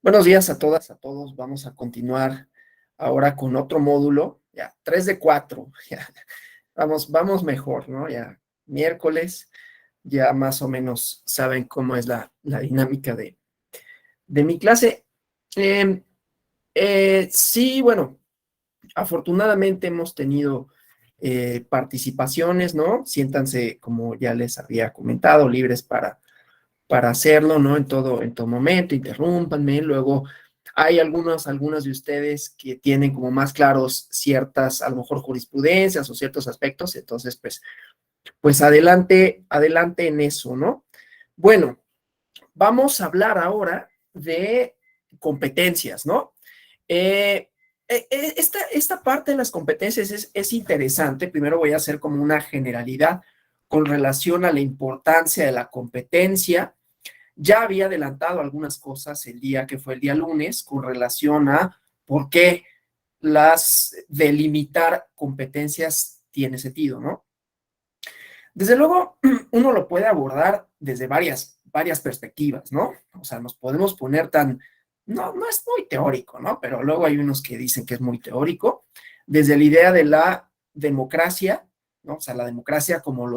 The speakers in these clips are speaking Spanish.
Buenos días a todas, a todos. Vamos a continuar ahora con otro módulo, ya 3 de 4, ya vamos mejor, ¿no? Ya miércoles, ya más o menos saben cómo es la dinámica de mi clase. Eh, sí, bueno, afortunadamente hemos tenido participaciones, ¿no? Siéntanse, como ya les había comentado, libres para hacerlo, ¿no? En todo momento, interrúmpanme. Luego hay algunas de ustedes que tienen como más claros ciertas, a lo mejor, jurisprudencias o ciertos aspectos, entonces, pues adelante en eso, ¿no? Bueno, vamos a hablar ahora de competencias, ¿no? Eh, esta parte de las competencias es interesante. Primero voy a hacer como una generalidad con relación a la importancia de la competencia. Ya había adelantado algunas cosas el día que fue el día lunes con relación a por qué las delimitar competencias tiene sentido, ¿no? Desde luego, uno lo puede abordar desde varias perspectivas, ¿no? O sea, nos podemos poner no es muy teórico, ¿no? Pero luego hay unos que dicen que es muy teórico, desde la idea de la democracia, ¿no? O sea, la democracia como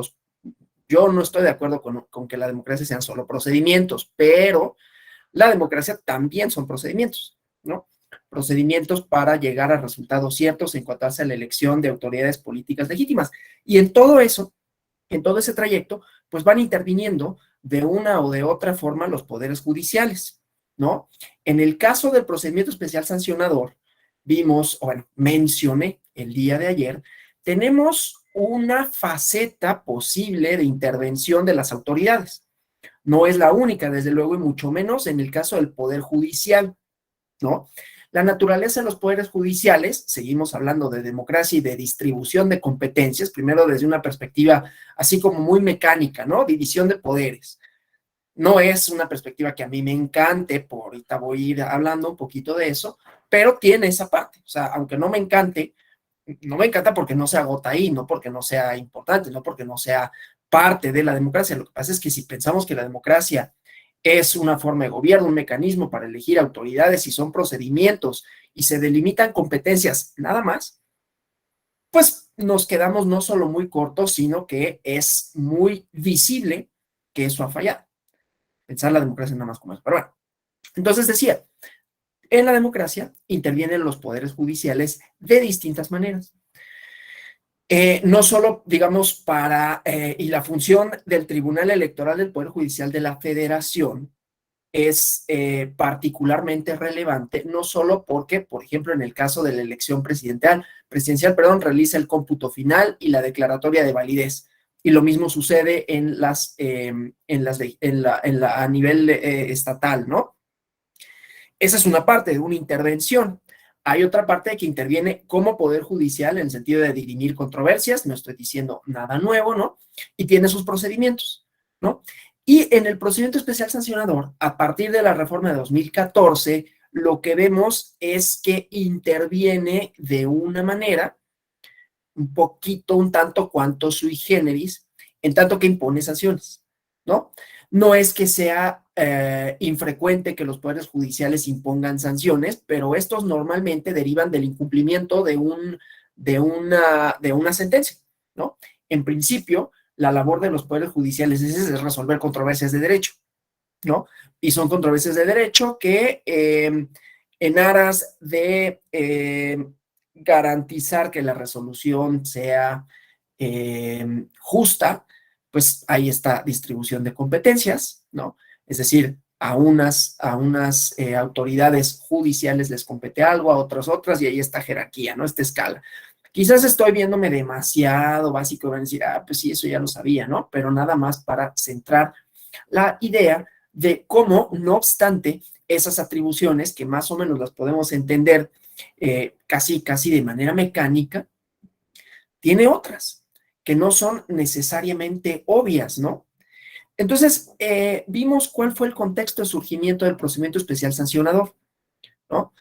yo no estoy de acuerdo con que la democracia sean solo procedimientos, pero la democracia también son procedimientos, ¿no? Procedimientos para llegar a resultados ciertos en cuanto a la elección de autoridades políticas legítimas. Y en todo eso, en todo ese trayecto, pues van interviniendo de una o de otra forma los poderes judiciales, ¿no? En el caso del procedimiento especial sancionador, mencioné el día de ayer, tenemos una faceta posible de intervención de las autoridades. No es la única, desde luego, y mucho menos en el caso del Poder Judicial, ¿no? La naturaleza de los poderes judiciales, seguimos hablando de democracia y de distribución de competencias, primero desde una perspectiva así como muy mecánica, ¿no? División de poderes. No es una perspectiva que a mí me encante, por ahorita voy a ir hablando un poquito de eso, pero tiene esa parte. O sea, aunque no me encante, no me encanta porque no se agota ahí, no porque no sea importante, no porque no sea parte de la democracia. Lo que pasa es que si pensamos que la democracia es una forma de gobierno, un mecanismo para elegir autoridades y son procedimientos y se delimitan competencias nada más, pues nos quedamos no solo muy cortos, sino que es muy visible que eso ha fallado. Pensar la democracia nada más como eso. Pero bueno, entonces decía, en la democracia intervienen los poderes judiciales de distintas maneras. No solo, digamos, y la función del Tribunal Electoral del Poder Judicial de la Federación es particularmente relevante, no solo porque, por ejemplo, en el caso de la elección presidencial, realiza el cómputo final y la declaratoria de validez. Y lo mismo sucede a nivel estatal, ¿no? Esa es una parte de una intervención. Hay otra parte que interviene como poder judicial en el sentido de dirimir controversias, no estoy diciendo nada nuevo, ¿no? Y tiene sus procedimientos, ¿no? Y en el procedimiento especial sancionador, a partir de la reforma de 2014, lo que vemos es que interviene de una manera un tanto cuanto sui generis, en tanto que impone sanciones, ¿no? No es que sea infrecuente que los poderes judiciales impongan sanciones, pero estos normalmente derivan del incumplimiento de una sentencia, ¿no? En principio, la labor de los poderes judiciales es resolver controversias de derecho, ¿no? Y son controversias de derecho que en aras de garantizar que la resolución sea justa, pues hay esta distribución de competencias, ¿no? Es decir, a unas autoridades judiciales les compete algo, a otras, y hay esta jerarquía, ¿no? Esta escala. Quizás estoy viéndome demasiado básico y van a decir, pues sí, eso ya lo sabía, ¿no? Pero nada más para centrar la idea de cómo, no obstante, esas atribuciones, que más o menos las podemos entender casi de manera mecánica, tiene otras que no son necesariamente obvias, ¿no? Entonces, vimos cuál fue el contexto de surgimiento del procedimiento especial sancionador, ¿no?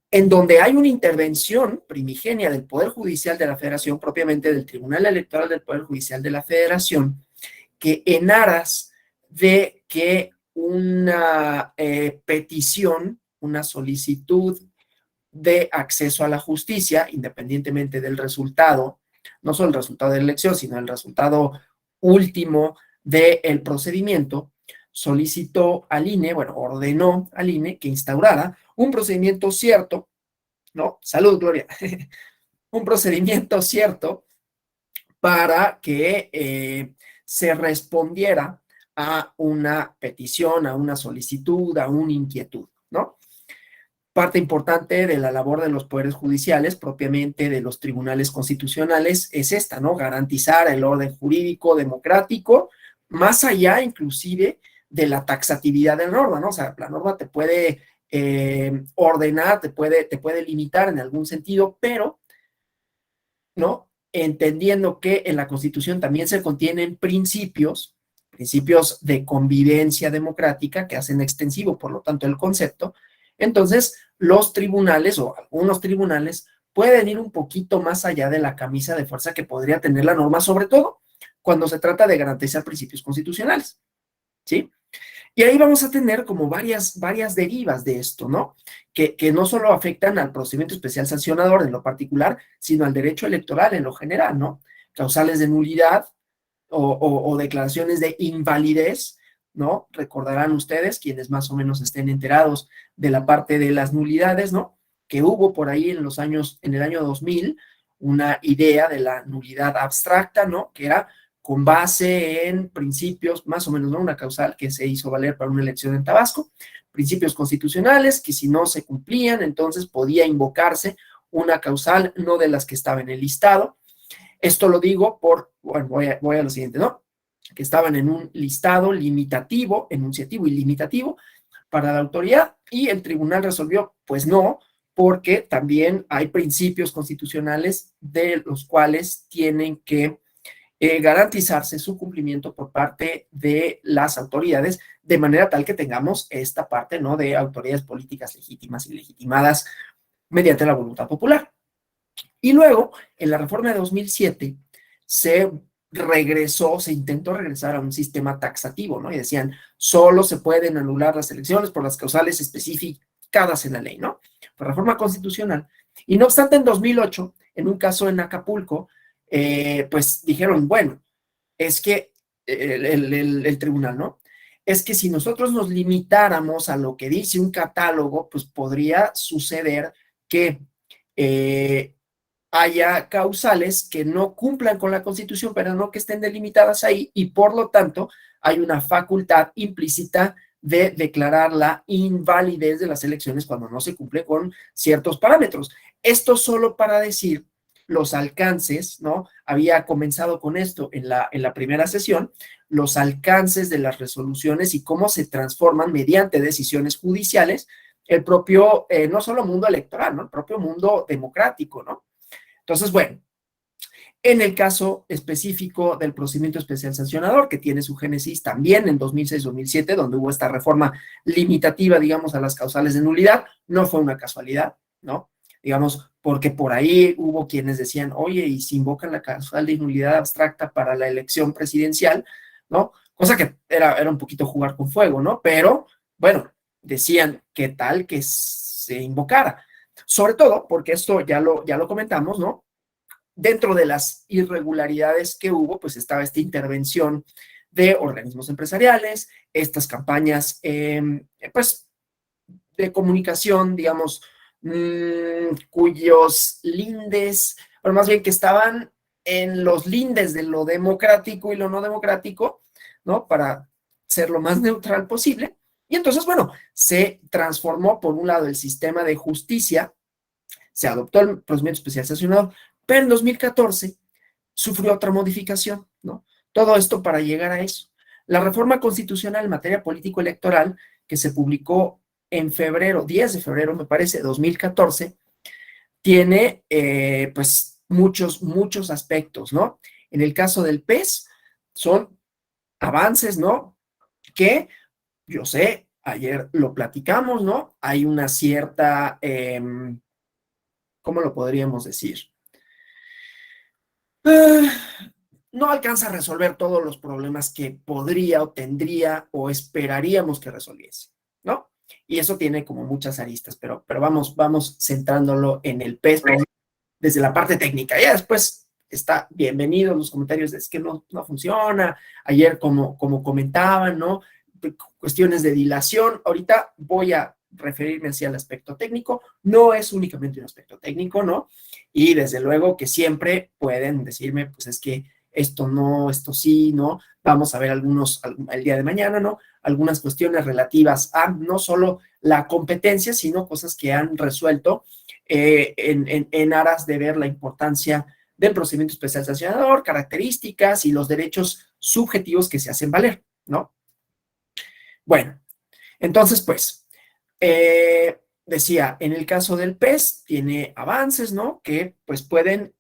En donde hay una intervención primigenia del Poder Judicial de la Federación, propiamente del Tribunal Electoral del Poder Judicial de la Federación, que en aras de que una petición, una solicitud de acceso a la justicia, independientemente del resultado, no solo el resultado de la elección, sino el resultado último del procedimiento, solicitó al INE, bueno, ordenó al INE que instaurara un procedimiento cierto, ¿no? Salud, Gloria. Un procedimiento cierto para que se respondiera a una petición, a una solicitud, a una inquietud, ¿no? Parte importante de la labor de los poderes judiciales, propiamente de los tribunales constitucionales, es esta, ¿no? Garantizar el orden jurídico democrático, más allá inclusive de la taxatividad de la norma, ¿no? O sea, la norma te puede ordenar, te puede limitar en algún sentido, pero, ¿no? Entendiendo que en la Constitución también se contienen principios de convivencia democrática que hacen extensivo, por lo tanto, el concepto. Entonces, los tribunales o algunos tribunales pueden ir un poquito más allá de la camisa de fuerza que podría tener la norma, sobre todo cuando se trata de garantizar principios constitucionales, ¿sí? Y ahí vamos a tener como varias derivas de esto, ¿no? Que no solo afectan al procedimiento especial sancionador en lo particular, sino al derecho electoral en lo general, ¿no? Causales de nulidad o declaraciones de invalidez, ¿no? Recordarán ustedes, quienes más o menos estén enterados de la parte de las nulidades, ¿no? Que hubo por ahí en el año 2000, una idea de la nulidad abstracta, ¿no? Que era con base en principios, más o menos, ¿no? Una causal que se hizo valer para una elección en Tabasco, principios constitucionales que si no se cumplían, entonces podía invocarse una causal no de las que estaba en el listado. Esto lo digo bueno, voy a lo siguiente, ¿no? Que estaban en un listado limitativo, enunciativo y limitativo para la autoridad, y el tribunal resolvió, pues no, porque también hay principios constitucionales de los cuales tienen que garantizarse su cumplimiento por parte de las autoridades, de manera tal que tengamos esta parte, ¿no? De autoridades políticas legítimas y legitimadas mediante la voluntad popular. Y luego, en la reforma de 2007, se intentó regresar a un sistema taxativo, ¿no? Y decían, solo se pueden anular las elecciones por las causales especificadas en la ley, ¿no? Por reforma constitucional. Y no obstante, en 2008, en un caso en Acapulco, pues dijeron, bueno, es que el tribunal, ¿no? Es que si nosotros nos limitáramos a lo que dice un catálogo, pues podría suceder que haya causales que no cumplan con la Constitución, pero no que estén delimitadas ahí, y por lo tanto hay una facultad implícita de declarar la invalidez de las elecciones cuando no se cumple con ciertos parámetros. Esto solo para decir los alcances, ¿no? Había comenzado con esto en la primera sesión, los alcances de las resoluciones y cómo se transforman mediante decisiones judiciales el propio, no solo mundo electoral, ¿no? El propio mundo democrático, ¿no? Entonces, bueno, en el caso específico del procedimiento especial sancionador, que tiene su génesis también en 2006-2007, donde hubo esta reforma limitativa, digamos, a las causales de nulidad, no fue una casualidad, ¿no? Digamos, porque por ahí hubo quienes decían, oye, y si invocan la causal de nulidad abstracta para la elección presidencial, ¿no? Cosa que era un poquito jugar con fuego, ¿no? Pero, bueno, decían, ¿qué tal que se invocara? Sobre todo porque esto ya lo comentamos, ¿no? Dentro de las irregularidades que hubo, pues estaba esta intervención de organismos empresariales, estas campañas, pues, de comunicación, digamos, cuyos lindes, o más bien que estaban en los lindes de lo democrático y lo no democrático, ¿no? Para ser lo más neutral posible. Y entonces, bueno, se transformó por un lado el sistema de justicia, se adoptó el procedimiento especial sancionador, pero en 2014 sufrió otra modificación, ¿no? Todo esto para llegar a eso. La reforma constitucional en materia político-electoral, que se publicó en febrero, 10 de febrero, me parece, 2014, tiene pues muchos aspectos, ¿no? En el caso del PES, son avances, ¿no? Que yo sé, ayer lo platicamos, ¿no? Hay una cierta, ¿cómo lo podríamos decir? No alcanza a resolver todos los problemas que podría o tendría o esperaríamos que resolviese, ¿no? Y eso tiene como muchas aristas, pero vamos centrándolo en el PES desde la parte técnica. Ya después está bienvenido los comentarios, es que no funciona. Ayer, como comentaban, ¿no? Cuestiones de dilación. Ahorita voy a referirme hacia el aspecto técnico. No es únicamente un aspecto técnico, ¿no? Y desde luego que siempre pueden decirme, pues es que esto no, esto sí, ¿no? Vamos a ver el día de mañana, ¿no? Algunas cuestiones relativas a no solo la competencia, sino cosas que han resuelto en aras de ver la importancia del procedimiento especial sancionador, características y los derechos subjetivos que se hacen valer, ¿no? Bueno, entonces, pues, decía, en el caso del PES, tiene avances, ¿no? Que, pues, pueden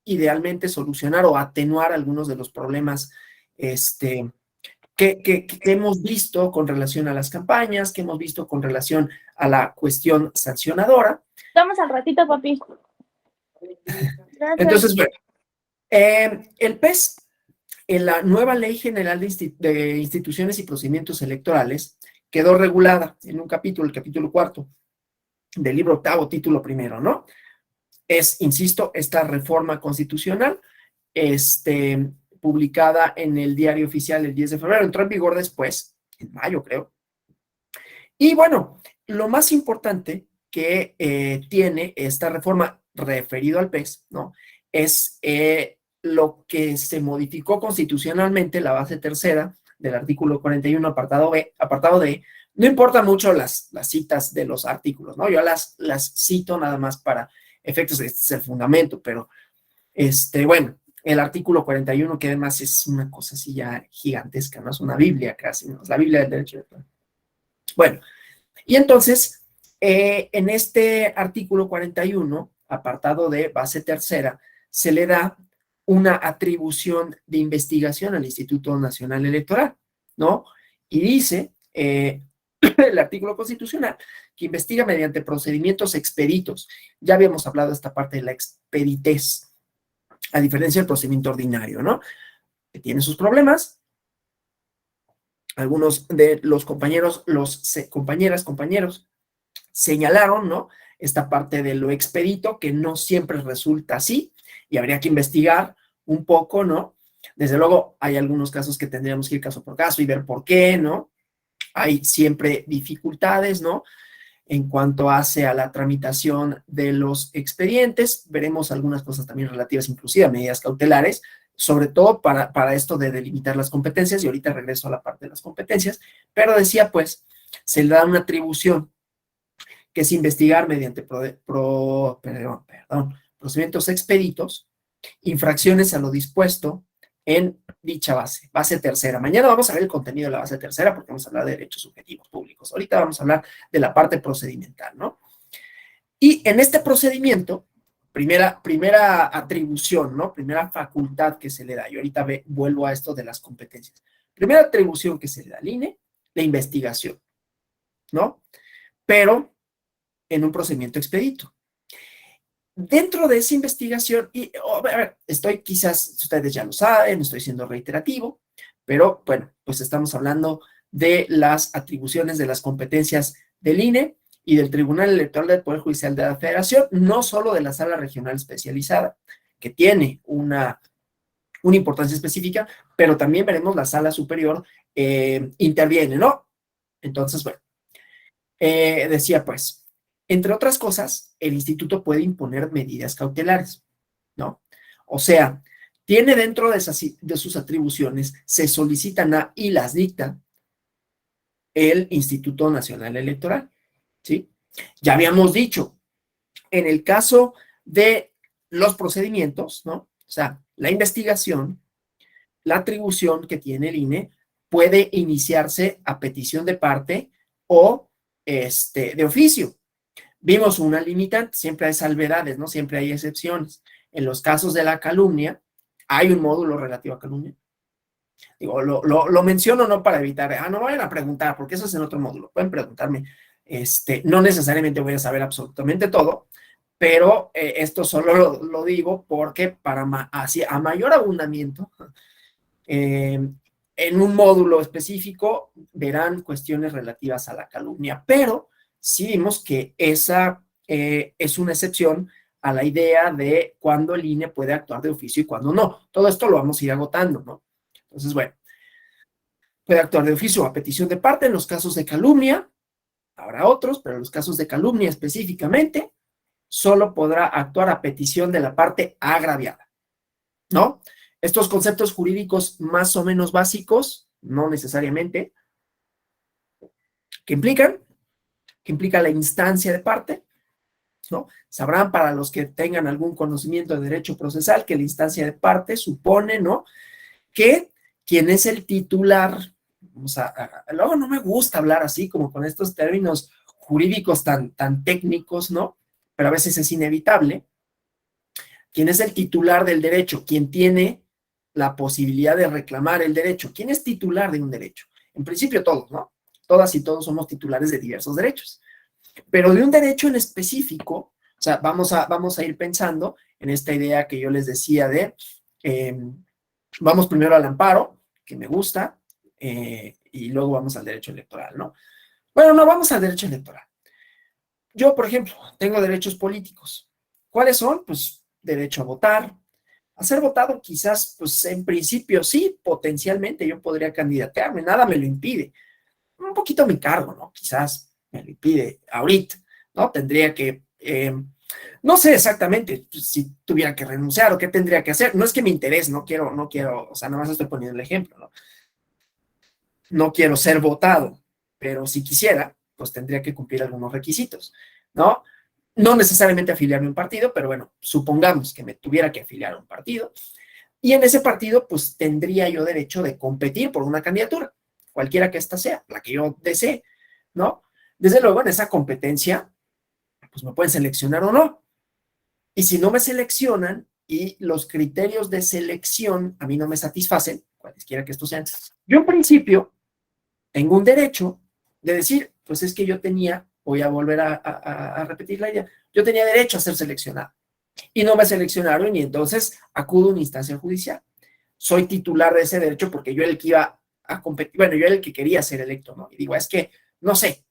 idealmente solucionar o atenuar algunos de los problemas, que hemos visto con relación a las campañas, que hemos visto con relación a la cuestión sancionadora. Vamos al ratito, papi. Gracias. Entonces, bueno, el PES, en la nueva Ley General de Instituciones y Procedimientos Electorales, quedó regulada en un capítulo, el capítulo 4 del libro 8, título 1, ¿no? Es, insisto, esta reforma constitucional, publicada en el Diario Oficial el 10 de febrero, entró en vigor después, en mayo creo. Y bueno, lo más importante que tiene esta reforma referido al PES, ¿no? Es lo que se modificó constitucionalmente, la base tercera del artículo 41, apartado D. No importa mucho las citas de los artículos, ¿no? Yo las cito nada más para efectos, este es el fundamento, pero bueno, el artículo 41, que además es una cosa así ya gigantesca, no es una Biblia casi, ¿no? Es la Biblia del derecho. Bueno, y entonces, en este artículo 41, apartado de base tercera, se le da una atribución de investigación al Instituto Nacional Electoral, ¿no? Y dice el artículo constitucional que investiga mediante procedimientos expeditos. Ya habíamos hablado de esta parte de la expeditez, a diferencia del procedimiento ordinario, ¿no? Que tiene sus problemas. Algunos de los compañeros, compañeros, señalaron, ¿no? Esta parte de lo expedito, que no siempre resulta así, y habría que investigar un poco, ¿no? Desde luego, hay algunos casos que tendríamos que ir caso por caso y ver por qué, ¿no? Hay siempre dificultades, ¿no? En cuanto hace a la tramitación de los expedientes, veremos algunas cosas también relativas inclusive a medidas cautelares, sobre todo para esto de delimitar las competencias, y ahorita regreso a la parte de las competencias, pero decía, pues, se le da una atribución que es investigar mediante procedimientos expeditos, infracciones a lo dispuesto en dicha base tercera. Mañana vamos a ver el contenido de la base tercera porque vamos a hablar de derechos subjetivos públicos. Ahorita vamos a hablar de la parte procedimental, ¿no? Y en este procedimiento, primera atribución, ¿no? Primera facultad que se le da. Y ahorita vuelvo a esto de las competencias. Primera atribución que se le da al INE, la investigación, ¿no? Pero en un procedimiento expedito. Dentro de esa investigación, y a ver, quizás ustedes ya lo saben, estoy siendo reiterativo, pero bueno, pues estamos hablando de las atribuciones de las competencias del INE y del Tribunal Electoral del Poder Judicial de la Federación, no solo de la Sala Regional Especializada, que tiene una importancia específica, pero también veremos la Sala Superior interviene, ¿no? Entonces, bueno, decía pues, entre otras cosas, el instituto puede imponer medidas cautelares, ¿no? O sea, tiene dentro de sus atribuciones, se solicitan y las dicta el Instituto Nacional Electoral, ¿sí? Ya habíamos dicho, en el caso de los procedimientos, ¿no? O sea, la investigación, la atribución que tiene el INE puede iniciarse a petición de parte o de oficio. Vimos una limitante, siempre hay salvedades, ¿no? Siempre hay excepciones. En los casos de la calumnia, hay un módulo relativo a calumnia. Digo, lo menciono no para evitar, no vayan a preguntar, porque eso es en otro módulo. Pueden preguntarme, no necesariamente voy a saber absolutamente todo, pero esto solo lo digo porque a mayor abundamiento, en un módulo específico verán cuestiones relativas a la calumnia, pero sí vimos que esa es una excepción a la idea de cuándo el INE puede actuar de oficio y cuándo no. Todo esto lo vamos a ir agotando, ¿no? Entonces, bueno, puede actuar de oficio a petición de parte en los casos de calumnia, habrá otros, pero en los casos de calumnia específicamente, solo podrá actuar a petición de la parte agraviada, ¿no? Estos conceptos jurídicos más o menos básicos, no necesariamente, que implica la instancia de parte, ¿no? Sabrán para los que tengan algún conocimiento de derecho procesal que la instancia de parte supone, ¿no? Que quien es el titular, luego no me gusta hablar así como con estos términos jurídicos tan técnicos, ¿no? Pero a veces es inevitable. Quien es el titular del derecho, quien tiene la posibilidad de reclamar el derecho, ¿quién es titular de un derecho? En principio todos, ¿no? Todas y todos somos titulares de diversos derechos, pero de un derecho en específico, o sea, vamos a ir pensando en esta idea que yo les decía de, vamos primero al amparo, que me gusta, y luego vamos al derecho electoral, ¿no? Bueno, no, vamos al derecho electoral. Yo, por ejemplo, tengo derechos políticos. ¿Cuáles son? Pues derecho a votar. A ser votado quizás, pues en principio sí, potencialmente yo podría candidatearme, nada me lo impide. Un poquito me cargo, ¿no? Quizás me lo impide ahorita, ¿no? Tendría que, no sé exactamente si tuviera que renunciar o qué tendría que hacer. No es que me interese, no quiero, o sea, nada más estoy poniendo el ejemplo, ¿no? No quiero ser votado, pero si quisiera, pues tendría que cumplir algunos requisitos, ¿no? No necesariamente afiliarme a un partido, pero bueno, supongamos que me tuviera que afiliar a un partido, y en ese partido, pues tendría yo derecho de competir por una candidatura, cualquiera que ésta sea, la que yo desee, ¿no? Desde luego, en esa competencia, pues me pueden seleccionar o no. Y si no me seleccionan y los criterios de selección a mí no me satisfacen, cualesquiera que estos sean, yo en principio tengo un derecho de decir, pues es que yo tenía, voy a volver a repetir la idea, yo tenía derecho a ser seleccionado y no me seleccionaron y entonces acudo a una instancia judicial. Soy titular de ese derecho porque yo era el que iba a competir, bueno, yo era el que quería ser electo, ¿no? Y digo, es que, no sé,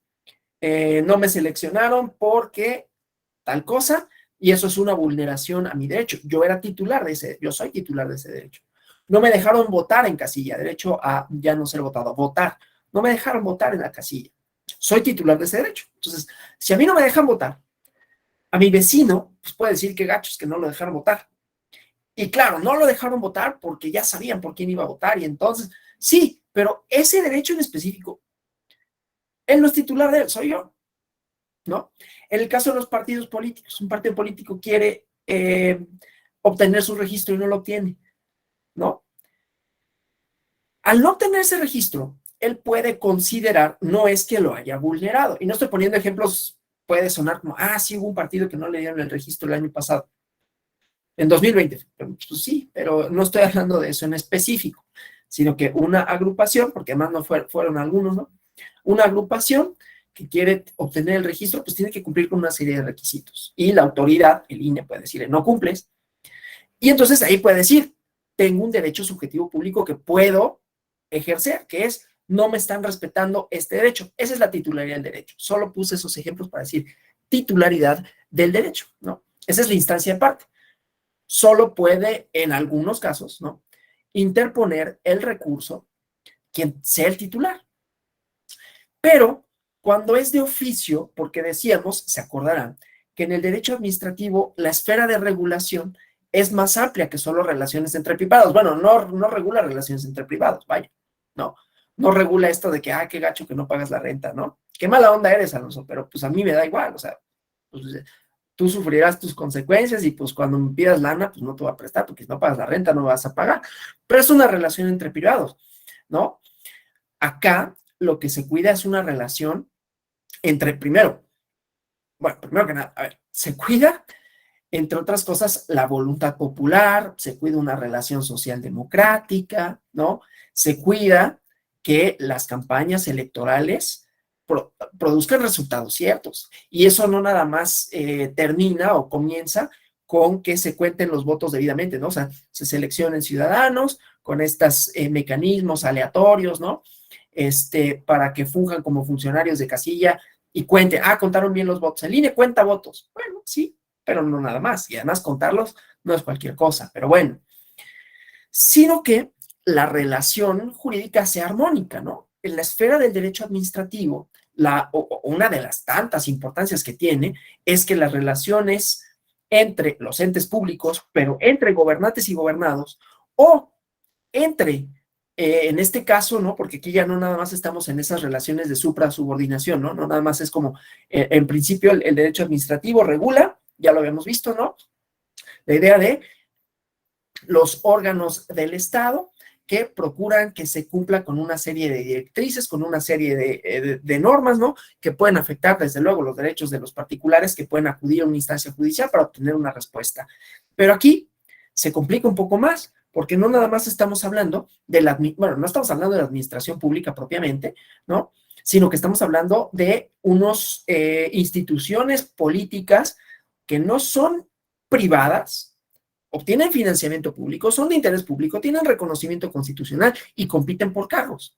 no me seleccionaron porque tal cosa y eso es una vulneración a mi derecho. Yo era titular de ese, yo soy titular de ese derecho. No me dejaron votar en casilla, derecho a ya no ser votado, votar. No me dejaron votar en la casilla. Soy titular de ese derecho. Entonces, si a mí no me dejan votar, a mi vecino, pues puede decir que gachos que no lo dejaron votar. Y claro, no lo dejaron votar porque ya sabían por quién iba a votar y entonces, sí, pero ese derecho en específico, él no es titular de él, soy yo, ¿no? En el caso de los partidos políticos, un partido político quiere obtener su registro y no lo obtiene, ¿no? Al no obtener ese registro, él puede considerar, no es que lo haya vulnerado, y no estoy poniendo ejemplos, puede sonar como, sí hubo un partido que no le dieron el registro el año pasado, en 2020, pues sí, pero no estoy hablando de eso en específico, sino que una agrupación, porque además no fueron algunos, ¿no? Una agrupación que quiere obtener el registro, pues tiene que cumplir con una serie de requisitos. Y la autoridad, el INE, puede decirle, no cumples. Y entonces ahí puede decir, tengo un derecho subjetivo público que puedo ejercer, que es, no me están respetando este derecho. Esa es la titularidad del derecho. Solo puse esos ejemplos para decir titularidad del derecho, ¿no? Esa es la instancia de parte. Solo puede, en algunos casos, ¿no?, interponer el recurso quien sea el titular. Pero cuando es de oficio, porque decíamos, se acordarán, que en el derecho administrativo la esfera de regulación es más amplia que solo relaciones entre privados. Bueno, no regula relaciones entre privados, vaya, no regula esto de que, qué gacho que no pagas la renta, ¿no? Qué mala onda eres, Alonso, pero pues a mí me da igual, o sea, pues tú sufrirás tus consecuencias y pues cuando me pidas lana, pues no te voy a prestar, porque si no pagas la renta no vas a pagar. Pero es una relación entre privados, ¿no? Acá lo que se cuida es una relación entre, primero que nada, a ver, se cuida, entre otras cosas, la voluntad popular, se cuida una relación social democrática, ¿no? Se cuida que las campañas electorales produzcan resultados ciertos. Y eso no nada más termina o comienza con que se cuenten los votos debidamente, ¿no? O sea, se seleccionen ciudadanos con estos mecanismos aleatorios, ¿no? Para que funjan como funcionarios de casilla y cuente, contaron bien los votos. El INE cuenta votos. Bueno, sí, pero no nada más. Y además contarlos no es cualquier cosa, pero bueno. Sino que la relación jurídica sea armónica, ¿no? En la esfera del derecho administrativo, una de las tantas importancias que tiene es que las relaciones entre los entes públicos, pero entre gobernantes y gobernados, o entre, en este caso, ¿no? Porque aquí ya no nada más estamos en esas relaciones de supra-subordinación, ¿no? No nada más es como, en principio, el derecho administrativo regula, ya lo habíamos visto, ¿no? La idea de los órganos del Estado que procuran que se cumpla con una serie de directrices, con una serie de normas, ¿no? Que pueden afectar, desde luego, los derechos de los particulares que pueden acudir a una instancia judicial para obtener una respuesta. Pero aquí se complica un poco más, porque no nada más estamos hablando de no estamos hablando de la administración pública propiamente, ¿no? Sino que estamos hablando de unas instituciones políticas que no son privadas, obtienen financiamiento público, son de interés público, tienen reconocimiento constitucional y compiten por cargos,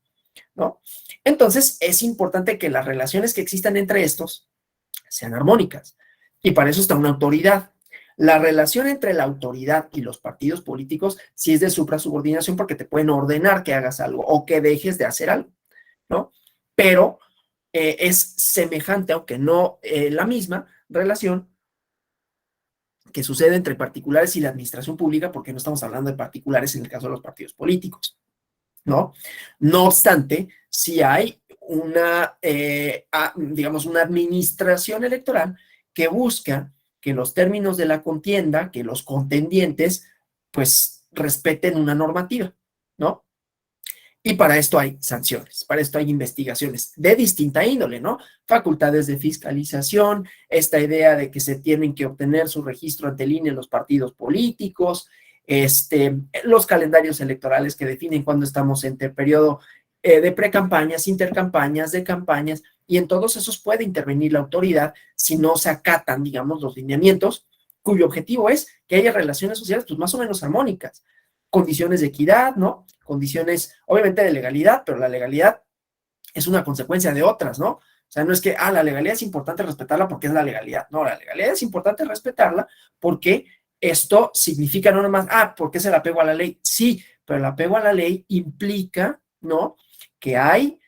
¿no? Entonces, es importante que las relaciones que existan entre estos sean armónicas. Y para eso está una autoridad. La relación entre la autoridad y los partidos políticos sí es de suprasubordinación porque te pueden ordenar que hagas algo o que dejes de hacer algo, ¿no? Pero es semejante, aunque no la misma relación que sucede entre particulares y la administración pública, porque no estamos hablando de particulares en el caso de los partidos políticos, ¿no? No obstante, si hay digamos, una administración electoral que busca que los términos de la contienda, que los contendientes, pues respeten una normativa, ¿no? Y para esto hay sanciones, para esto hay investigaciones de distinta índole, ¿no? Facultades de fiscalización, esta idea de que se tienen que obtener su registro ante el INE en los partidos políticos, los calendarios electorales que definen cuándo estamos entre periodo de precampañas, intercampañas, de campañas, y en todos esos puede intervenir la autoridad si no se acatan, digamos, los lineamientos, cuyo objetivo es que haya relaciones sociales, pues más o menos armónicas, condiciones de equidad, ¿no? Condiciones, obviamente, de legalidad, pero la legalidad es una consecuencia de otras, ¿no? O sea, no es que, la legalidad es importante respetarla porque es la legalidad. No, la legalidad es importante respetarla porque esto significa no nomás, ¿por qué se la apego a la ley? Sí, pero el apego a la ley implica, ¿no? Que hay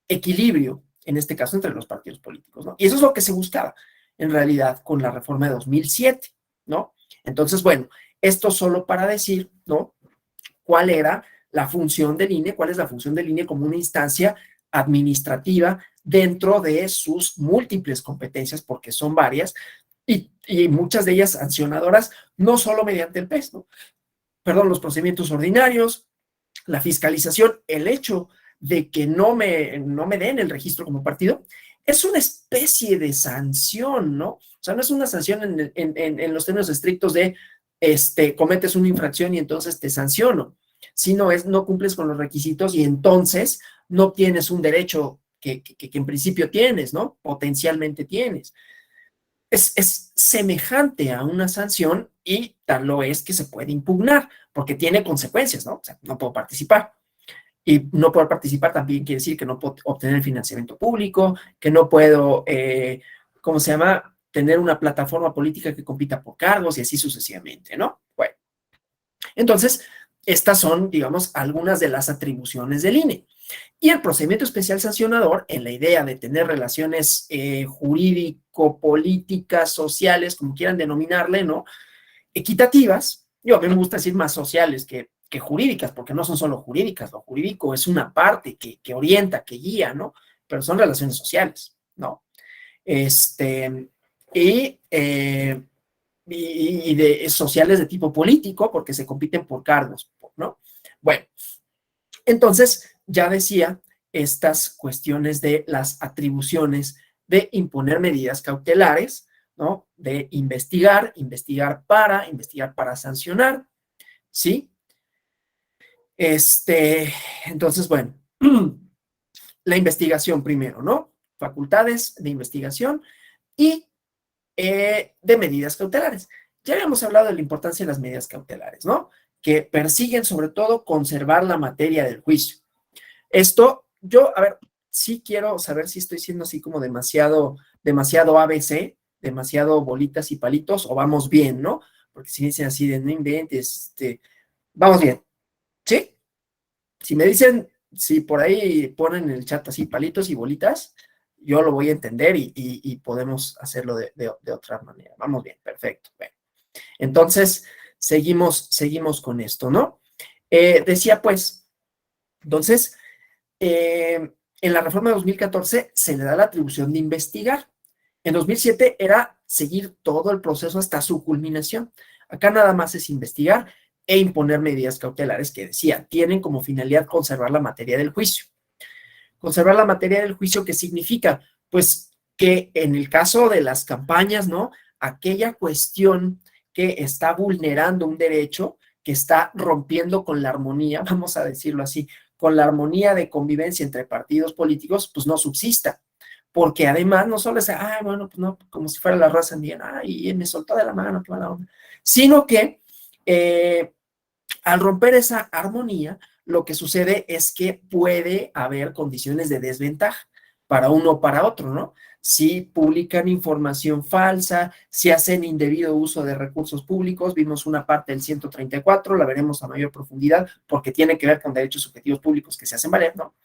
equilibrio, en este caso, entre los partidos políticos, ¿no? Y eso es lo que se buscaba, en realidad, con la reforma de 2007, ¿no? Entonces, bueno, esto solo para decir, ¿no? ¿Cuál era la función del INE? ¿Cuál es la función del INE como una instancia administrativa dentro de sus múltiples competencias, porque son varias, y muchas de ellas sancionadoras, no solo mediante el PES, ¿no? Perdón, los procedimientos ordinarios, la fiscalización, el hecho de que no me den el registro como partido, es una especie de sanción, ¿no? O sea, no es una sanción en los términos estrictos de cometes una infracción y entonces te sanciono, sino no cumples con los requisitos y entonces no tienes un derecho que en principio tienes, ¿no? Potencialmente tienes. Es semejante a una sanción y tal lo es que se puede impugnar, porque tiene consecuencias, ¿no? O sea, no puedo participar. Y no poder participar también quiere decir que no puedo obtener financiamiento público, que no puedo, ¿cómo se llama?, tener una plataforma política que compita por cargos y así sucesivamente, ¿no? Bueno, entonces, estas son, digamos, algunas de las atribuciones del INE. Y el procedimiento especial sancionador, en la idea de tener relaciones jurídico-políticas, sociales, como quieran denominarle, ¿no?, equitativas, a mí me gusta decir más sociales que jurídicas, porque no son solo jurídicas, lo jurídico es una parte que orienta, que guía, ¿no? Pero son relaciones sociales, ¿no? Y de sociales de tipo político, porque se compiten por cargos, ¿no? Bueno, entonces, ya decía, estas cuestiones de las atribuciones de imponer medidas cautelares, ¿no? De investigar para sancionar, ¿sí? Entonces, bueno, la investigación primero, ¿no? Facultades de investigación y de medidas cautelares. Ya habíamos hablado de la importancia de las medidas cautelares, ¿no? Que persiguen sobre todo conservar la materia del juicio. Esto, a ver, sí quiero saber si estoy siendo así como demasiado ABC, demasiado bolitas y palitos, o vamos bien, ¿no? Porque si me dicen así de no inventes, vamos bien, ¿sí? Si me dicen, si por ahí ponen en el chat así palitos y bolitas, yo lo voy a entender y podemos hacerlo de otra manera. Vamos bien, perfecto. Bueno, entonces, seguimos con esto, ¿no? Decía pues, entonces, en la reforma de 2014 se le da la atribución de investigar. En 2007 era seguir todo el proceso hasta su culminación. Acá nada más es investigar e imponer medidas cautelares que decía, tienen como finalidad conservar la materia del juicio. Conservar la materia del juicio, ¿qué significa? Pues que en el caso de las campañas, ¿no? Aquella cuestión que está vulnerando un derecho, que está rompiendo con la armonía, vamos a decirlo así, con la armonía de convivencia entre partidos políticos, pues no subsista. Porque además no solo es, bueno, pues no, como si fuera la raza indígena, me soltó de la mano, qué mala onda, sino que al romper esa armonía, lo que sucede es que puede haber condiciones de desventaja para uno o para otro, ¿no? Si publican información falsa, si hacen indebido uso de recursos públicos, vimos una parte del 134, la veremos a mayor profundidad porque tiene que ver con derechos subjetivos públicos que se hacen valer, ¿no?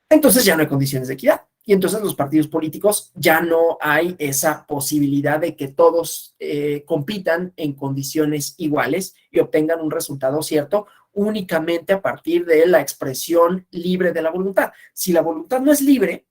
Entonces ya no hay condiciones de equidad. Y entonces los partidos políticos ya no hay esa posibilidad de que todos compitan en condiciones iguales y obtengan un resultado cierto únicamente a partir de la expresión libre de la voluntad. Si la voluntad no es libre,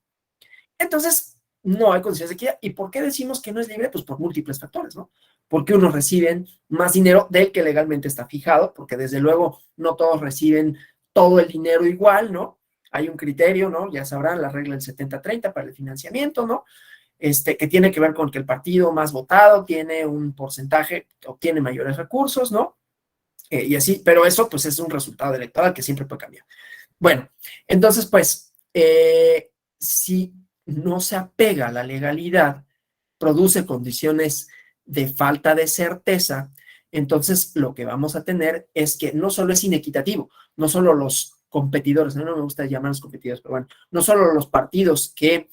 entonces no hay condiciones de equidad. ¿Y por qué decimos que no es libre? Pues por múltiples factores, ¿no? Porque unos reciben más dinero del que legalmente está fijado, porque desde luego no todos reciben todo el dinero igual, ¿no? Hay un criterio, ¿no? Ya sabrán, la regla del 70-30 para el financiamiento, ¿no? Que tiene que ver con que el partido más votado tiene un porcentaje, obtiene mayores recursos, ¿no? Y así, pero eso pues es un resultado electoral que siempre puede cambiar. Bueno, entonces pues, si no se apega a la legalidad, produce condiciones de falta de certeza, entonces lo que vamos a tener es que no solo es inequitativo, no solo los competidores, no me gusta llamarlos competidores, pero bueno, no solo los partidos que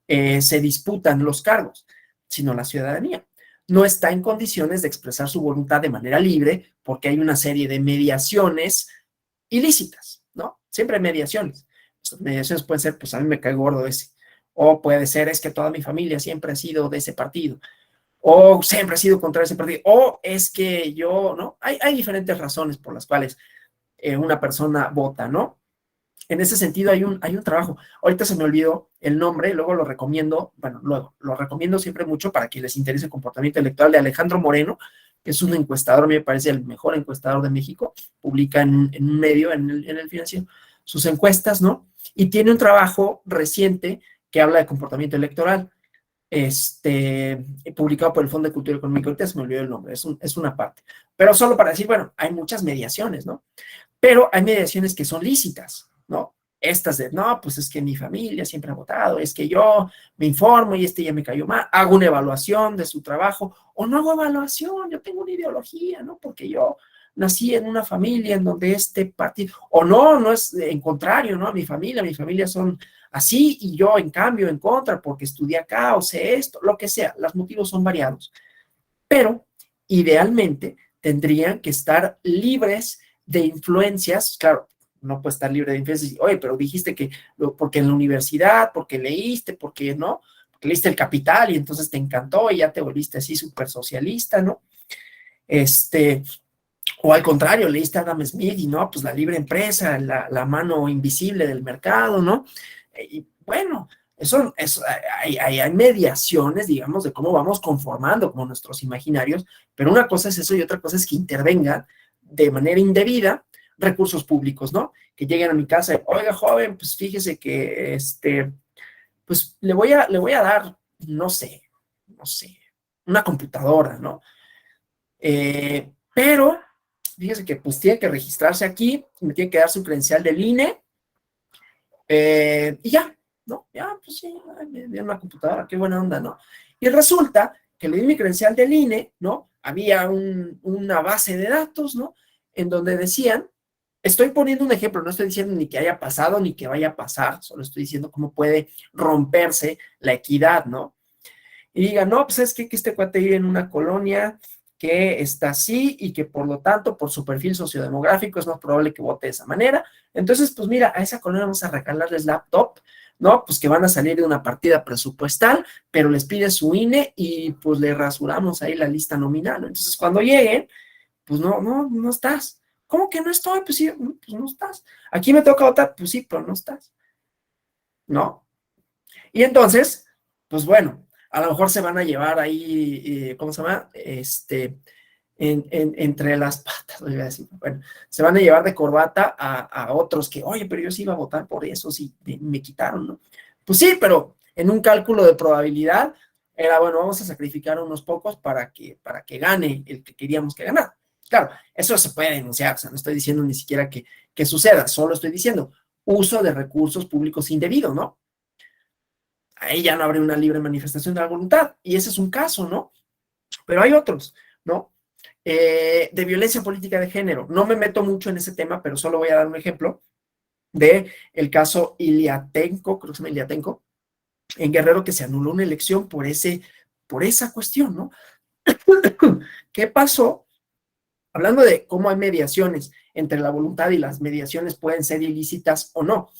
se disputan los cargos, sino la ciudadanía. No está en condiciones de expresar su voluntad de manera libre porque hay una serie de mediaciones ilícitas, ¿no? Siempre hay mediaciones. Las mediaciones pueden ser, pues a mí me cae gordo ese, o puede ser, es que toda mi familia siempre ha sido de ese partido, o siempre ha sido contra ese partido, o es que yo, ¿no? Hay diferentes razones por las cuales una persona vota, ¿no? En ese sentido hay un trabajo. Ahorita se me olvidó el nombre, luego lo recomiendo, bueno, luego lo recomiendo siempre mucho para que les interese el comportamiento electoral de Alejandro Moreno, que es un encuestador, me parece el mejor encuestador de México, publica en un medio, en el Financiero, sus encuestas, ¿no? Y tiene un trabajo reciente que habla de comportamiento electoral, publicado por el Fondo de Cultura Económica, ahorita se me olvidó el nombre, es una parte. Pero solo para decir, bueno, hay muchas mediaciones, ¿no? Pero hay mediaciones que son lícitas, ¿no? Estas de, no, pues es que mi familia siempre ha votado, es que yo me informo y ya me cayó mal, hago una evaluación de su trabajo, o no hago evaluación, yo tengo una ideología, ¿no? Porque yo nací en una familia en donde este partido, o no es en contrario, ¿no? Mi familia son así y yo en cambio en contra porque estudié acá o sé esto, lo que sea, los motivos son variados, pero idealmente tendrían que estar libres de influencias, claro, no puede estar libre de influencias, oye, pero dijiste que porque en la universidad, porque leíste, porque no, porque leíste El Capital y entonces te encantó y ya te volviste así súper socialista, ¿no? O al contrario, leíste a Adam Smith y no, pues la libre empresa, la mano invisible del mercado, ¿no? Y bueno, hay mediaciones, digamos, de cómo vamos conformando como nuestros imaginarios, pero una cosa es eso y otra cosa es que intervengan de manera indebida recursos públicos, ¿no? Que lleguen a mi casa y, oiga, joven, pues fíjese que, pues le voy a dar, no sé, una computadora, ¿no? Pero fíjese que pues tiene que registrarse aquí, me tiene que dar su credencial del INE, y ya, ¿no? Ya, pues sí, me dio una computadora, qué buena onda, ¿no? Y resulta que le di mi credencial del INE, ¿no? Había una base de datos, ¿no? En donde decían Estoy poniendo un ejemplo, no estoy diciendo ni que haya pasado ni que vaya a pasar, solo estoy diciendo cómo puede romperse la equidad, ¿no? Y digan, no, pues es que este cuate vive en una colonia que está así y que por lo tanto, por su perfil sociodemográfico, es más probable que vote de esa manera. Entonces, pues mira, a esa colonia vamos a regalarles laptop, ¿no? Pues que van a salir de una partida presupuestal, pero les pide su INE y pues le rasuramos ahí la lista nominal, ¿no? Entonces, cuando lleguen, pues no estás. ¿Cómo que no estoy? Pues sí, pues no estás. Aquí me toca votar, pues sí, pero no estás, ¿no? Y entonces, pues bueno, a lo mejor se van a llevar ahí, ¿cómo se llama? Entre las patas, voy a decir, bueno, se van a llevar de corbata a otros que, oye, pero yo sí iba a votar por eso, sí, me quitaron, ¿no? Pues sí, pero en un cálculo de probabilidad era, bueno, vamos a sacrificar a unos pocos para que gane el que queríamos que ganara. Claro, eso se puede denunciar, o sea, no estoy diciendo ni siquiera que suceda, solo estoy diciendo uso de recursos públicos indebido, ¿no? Ahí ya no habría una libre manifestación de la voluntad, y ese es un caso, ¿no? Pero hay otros, ¿no? De violencia política de género. No me meto mucho en ese tema, pero solo voy a dar un ejemplo de el caso Iliatenco, creo que se llama Iliatenco, en Guerrero, que se anuló una elección por esa cuestión, ¿no? ¿Qué pasó? Hablando de cómo hay mediaciones entre la voluntad y las mediaciones pueden ser ilícitas o no,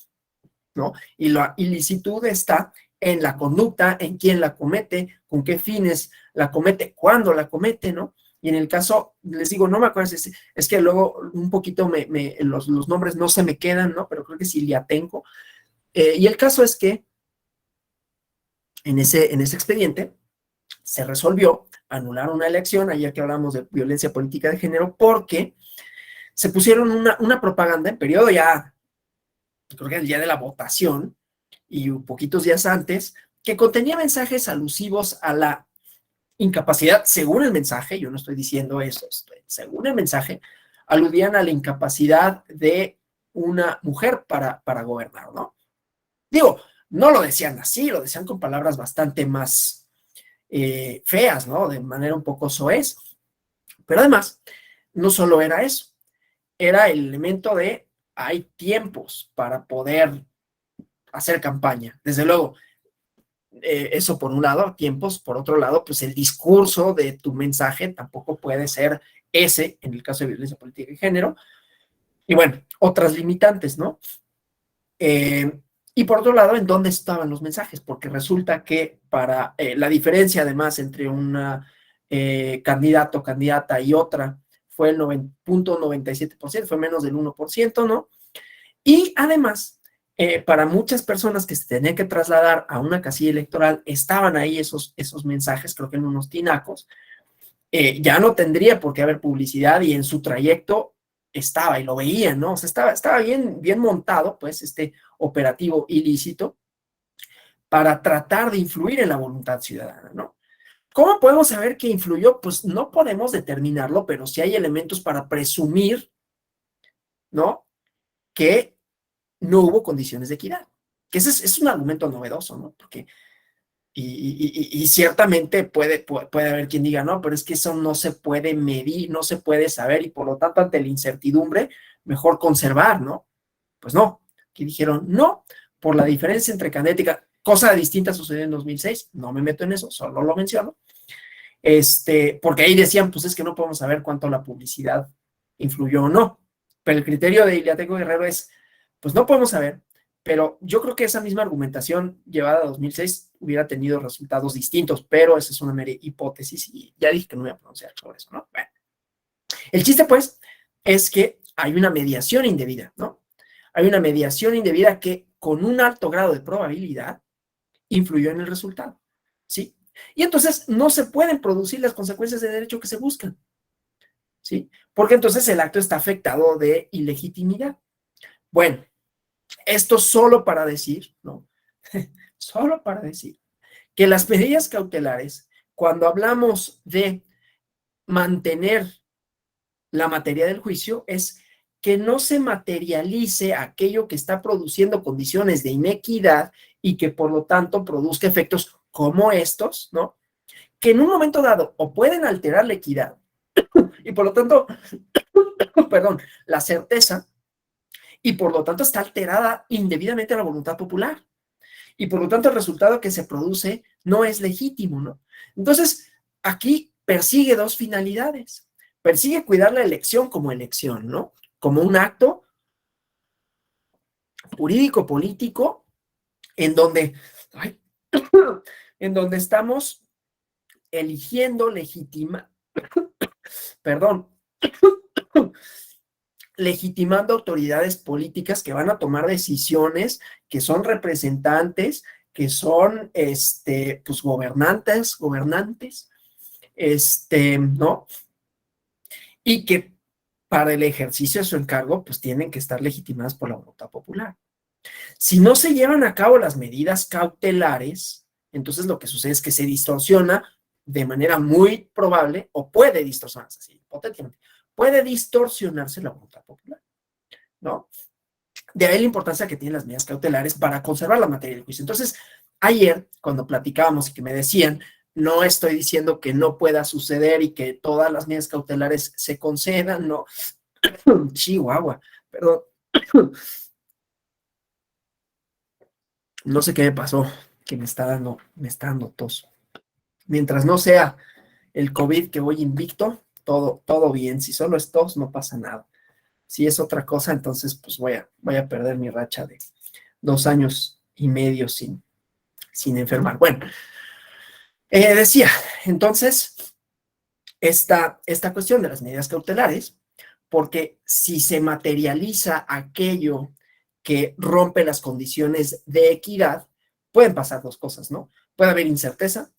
¿no? Y la ilicitud está en la conducta, en quién la comete, con qué fines la comete, cuándo la comete, ¿no? Y en el caso, les digo, no me acuerdo, es que luego un poquito los nombres no se me quedan, ¿no? Pero creo que sí Iliatenco. Y el caso es que en ese expediente se resolvió anular una elección, ayer que hablamos de violencia política de género, porque se pusieron una propaganda en periodo ya, creo que el día de la votación, y poquitos días antes, que contenía mensajes alusivos a la incapacidad, según el mensaje, yo no estoy diciendo eso, según el mensaje, aludían a la incapacidad de una mujer para gobernar, ¿no? Digo, no lo decían así, lo decían con palabras bastante más feas, ¿no? De manera un poco soez, pero además, no solo era eso, era el elemento de hay tiempos para poder hacer campaña. Desde luego, eso por un lado, tiempos, por otro lado, pues el discurso de tu mensaje tampoco puede ser ese, en el caso de violencia política y género, y bueno, otras limitantes, ¿no? Y por otro lado, ¿en dónde estaban los mensajes? Porque resulta que para la diferencia además entre una candidato o candidata y otra fue el 9.97%, fue menos del 1%, ¿no? Y además, para muchas personas que se tenían que trasladar a una casilla electoral, estaban ahí esos mensajes, creo que en unos tinacos, ya no tendría por qué haber publicidad y en su trayecto estaba y lo veían, ¿no? O sea, estaba bien montado, pues, este operativo ilícito para tratar de influir en la voluntad ciudadana, ¿no? ¿Cómo podemos saber que influyó? Pues no podemos determinarlo, pero sí hay elementos para presumir, ¿no? Que no hubo condiciones de equidad. Que ese es un argumento novedoso, ¿no? Porque, y ciertamente puede haber quien diga, no, pero es que eso no se puede medir, no se puede saber, y por lo tanto, ante la incertidumbre, mejor conservar, ¿no? Pues no, aquí dijeron, no, por la diferencia entre candidata, cosa distinta sucedió en 2006, no me meto en eso, solo lo menciono, porque ahí decían, pues es que no podemos saber cuánto la publicidad influyó o no, pero el criterio de Iliatenco Guerrero es, pues no podemos saber, pero yo creo que esa misma argumentación llevada a 2006 hubiera tenido resultados distintos, pero esa es una mera hipótesis y ya dije que no voy a pronunciar sobre eso, ¿no? Bueno, el chiste pues es que hay una mediación indebida, ¿no? Hay una mediación indebida que con un alto grado de probabilidad influyó en el resultado, ¿sí? Y entonces no se pueden producir las consecuencias de derecho que se buscan, ¿sí? Porque entonces el acto está afectado de ilegitimidad. Bueno, esto solo para decir, ¿no? Solo para decir que las medidas cautelares, cuando hablamos de mantener la materia del juicio, es que no se materialice aquello que está produciendo condiciones de inequidad y que por lo tanto produzca efectos como estos, ¿no? Que en un momento dado o pueden alterar la equidad y por lo tanto, perdón, la certeza y por lo tanto está alterada indebidamente la voluntad popular. Y por lo tanto el resultado que se produce no es legítimo, ¿no? Entonces, aquí persigue dos finalidades. Persigue cuidar la elección como elección, ¿no? Como un acto jurídico-político en donde, ay, en donde estamos eligiendo perdón, legitimando autoridades políticas que van a tomar decisiones, que son representantes, que son, pues, gobernantes, ¿no? Y que para el ejercicio de su encargo, pues tienen que estar legitimadas por la voluntad popular. Si no se llevan a cabo las medidas cautelares, entonces lo que sucede es que se distorsiona de manera muy probable, o puede distorsionarse, así, hipotéticamente, puede distorsionarse la voluntad popular, ¿no? De ahí la importancia que tienen las medidas cautelares para conservar la materia del juicio. Entonces, ayer, cuando platicábamos y que me decían, no estoy diciendo que no pueda suceder y que todas las medidas cautelares se concedan, no. Chihuahua, perdón. No sé qué me pasó, que me está dando tos. Mientras no sea el COVID que voy invicto, todo bien. Si solo es tos, no pasa nada. Si es otra cosa, entonces pues voy a perder mi racha de 2 años y medio sin enfermar. Bueno, decía, entonces, esta cuestión de las medidas cautelares, porque si se materializa aquello que rompe las condiciones de equidad, pueden pasar dos cosas, ¿no? Puede haber incerteza,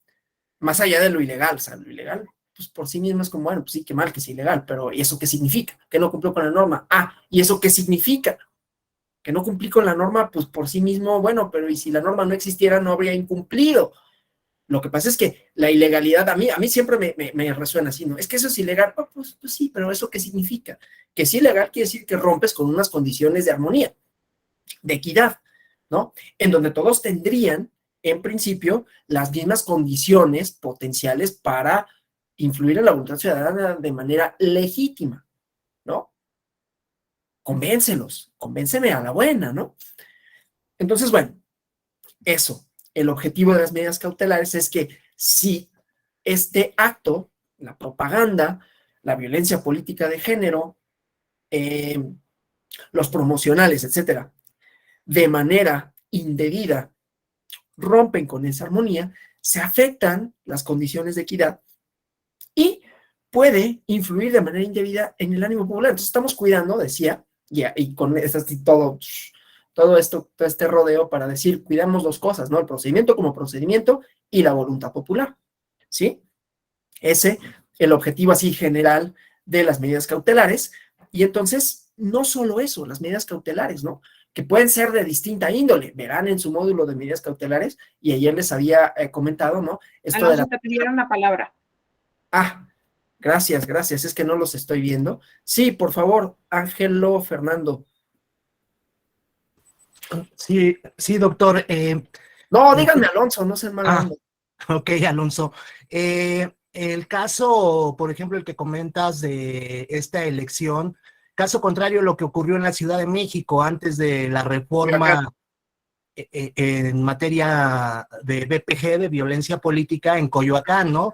más allá de lo ilegal, o sea, lo ilegal, pues por sí mismo es como, bueno, pues sí, qué mal que es ilegal, pero ¿y eso qué significa? Que no cumplió con la norma. Ah, ¿y eso qué significa? Que no cumplí con la norma, pues por sí mismo, bueno, pero ¿y si la norma no existiera, no habría incumplido? Lo que pasa es que la ilegalidad a mí siempre me resuena así, ¿no? Es que eso es ilegal. Oh, pues sí, pero ¿eso qué significa? Que es ilegal quiere decir que rompes con unas condiciones de armonía, de equidad, ¿no? En donde todos tendrían, en principio, las mismas condiciones potenciales para influir en la voluntad ciudadana de manera legítima, ¿no? Convénceme a la buena, ¿no? Entonces, bueno, eso, el objetivo de las medidas cautelares es que si este acto, la propaganda, la violencia política de género, los promocionales, etcétera, de manera indebida rompen con esa armonía, se afectan las condiciones de equidad y puede influir de manera indebida en el ánimo popular. Entonces estamos cuidando, decía, y con todo este rodeo para decir, cuidamos dos cosas, ¿no? El procedimiento como procedimiento y la voluntad popular, ¿sí? Ese, el objetivo así general de las medidas cautelares. Y entonces, no solo eso, las medidas cautelares, ¿no? Que pueden ser de distinta índole. Verán en su módulo de medidas cautelares, y ayer les había comentado, ¿no? Esto Alonso, te pidieron la palabra. Ah, gracias, es que no los estoy viendo. Sí, por favor, Ángelo Fernando. Sí, doctor. No, díganme Alonso, no sean mala onda. Ok, Alonso. El caso, por ejemplo, el que comentas de esta elección, caso contrario a lo que ocurrió en la Ciudad de México antes de la reforma en materia de BPG, de violencia política, en Coyoacán, ¿no?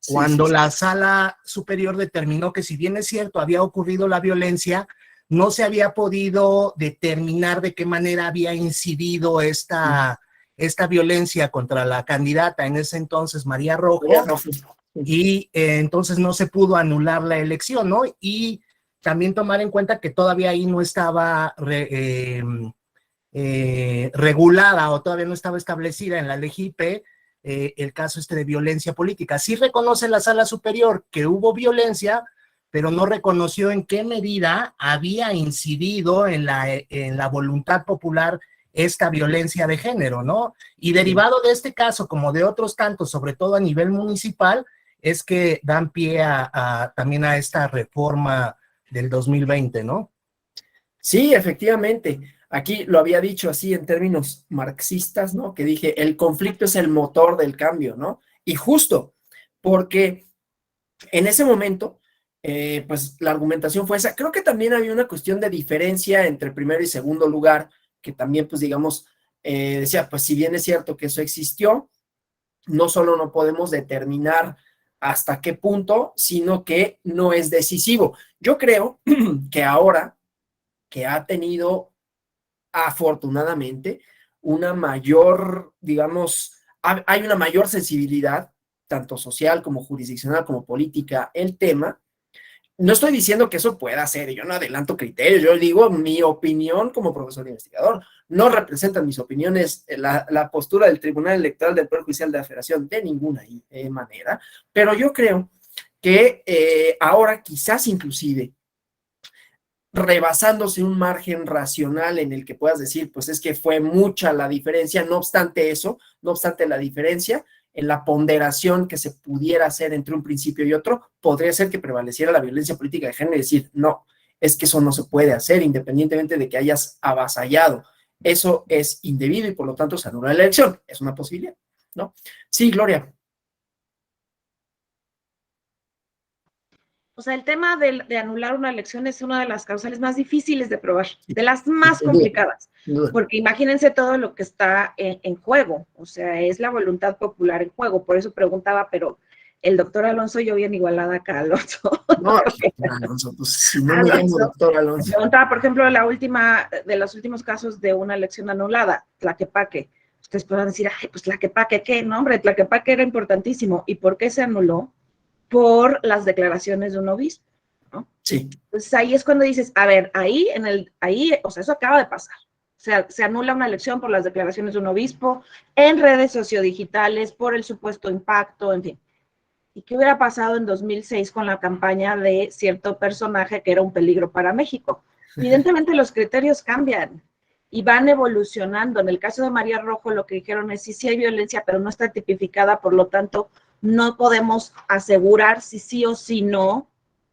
Cuando la Sala Superior determinó que, si bien es cierto, había ocurrido la violencia, no se había podido determinar de qué manera había incidido esta violencia contra la candidata en ese entonces, María Rojo, y entonces no se pudo anular la elección, ¿no? Y también tomar en cuenta que todavía ahí no estaba regulada, o todavía no estaba establecida en la ley IP el caso de violencia política. Sí reconoce la Sala Superior que hubo violencia, pero no reconoció en qué medida había incidido en la voluntad popular esta violencia de género, ¿no? Y derivado de este caso, como de otros tantos, sobre todo a nivel municipal, es que dan pie también a esta reforma del 2020, ¿no? Sí, efectivamente. Aquí lo había dicho así en términos marxistas, ¿no? Que dije, el conflicto es el motor del cambio, ¿no? Y justo, porque en ese momento pues la argumentación fue esa. Creo que también había una cuestión de diferencia entre primero y segundo lugar, que también, pues digamos, decía, pues si bien es cierto que eso existió, no solo no podemos determinar hasta qué punto, sino que no es decisivo. Yo creo que ahora que ha tenido afortunadamente una mayor, digamos, hay una mayor sensibilidad, tanto social como jurisdiccional como política, el tema. No estoy diciendo que eso pueda ser, yo no adelanto criterios, yo digo mi opinión como profesor investigador, no representan mis opiniones la postura del Tribunal Electoral del Poder Judicial de la Federación de ninguna manera, pero yo creo que ahora quizás inclusive rebasándose un margen racional en el que puedas decir, pues es que fue mucha la diferencia, no obstante eso, no obstante la diferencia, en la ponderación que se pudiera hacer entre un principio y otro, podría ser que prevaleciera la violencia política de género y decir, no, es que eso no se puede hacer independientemente de que hayas avasallado. Eso es indebido y por lo tanto se anula la elección. Es una posibilidad, ¿no? Sí, Gloria. O sea, el tema de anular una elección es una de las causales más difíciles de probar, de las más complicadas, porque imagínense todo lo que está en juego, o sea, es la voluntad popular en juego. Por eso preguntaba, pero el doctor Alonso, yo bien igualada acá, Alonso. No, Alonso, pues si no me llamo doctor Alonso. Preguntaba, por ejemplo, de los últimos casos de una elección anulada, Tlaquepaque. Ustedes podrán decir, ay, pues Tlaquepaque, ¿qué? No, hombre, Tlaquepaque era importantísimo. ¿Y por qué se anuló? Por las declaraciones de un obispo, ¿no? Sí. Entonces ahí es cuando dices, a ver, ahí, o sea, eso acaba de pasar. O sea, se anula una elección por las declaraciones de un obispo, en redes sociodigitales, por el supuesto impacto, en fin. ¿Y qué hubiera pasado en 2006 con la campaña de cierto personaje que era un peligro para México? Evidentemente los criterios cambian y van evolucionando. En el caso de María Rojo, lo que dijeron es sí hay violencia, pero no está tipificada, por lo tanto, no podemos asegurar si sí o si no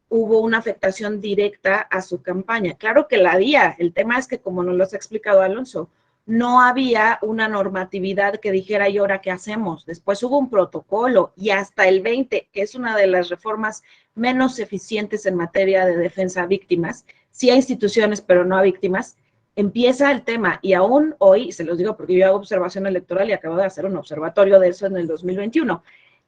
hubo una afectación directa a su campaña. Claro que la había. El tema es que, como nos lo ha explicado Alonso, no había una normatividad que dijera, ¿y ahora qué hacemos? Después hubo un protocolo y hasta el 20, que es una de las reformas menos eficientes en materia de defensa a víctimas, sí a instituciones, pero no a víctimas, empieza el tema. Y aún hoy, se los digo porque yo hago observación electoral y acabo de hacer un observatorio de eso en el 2021,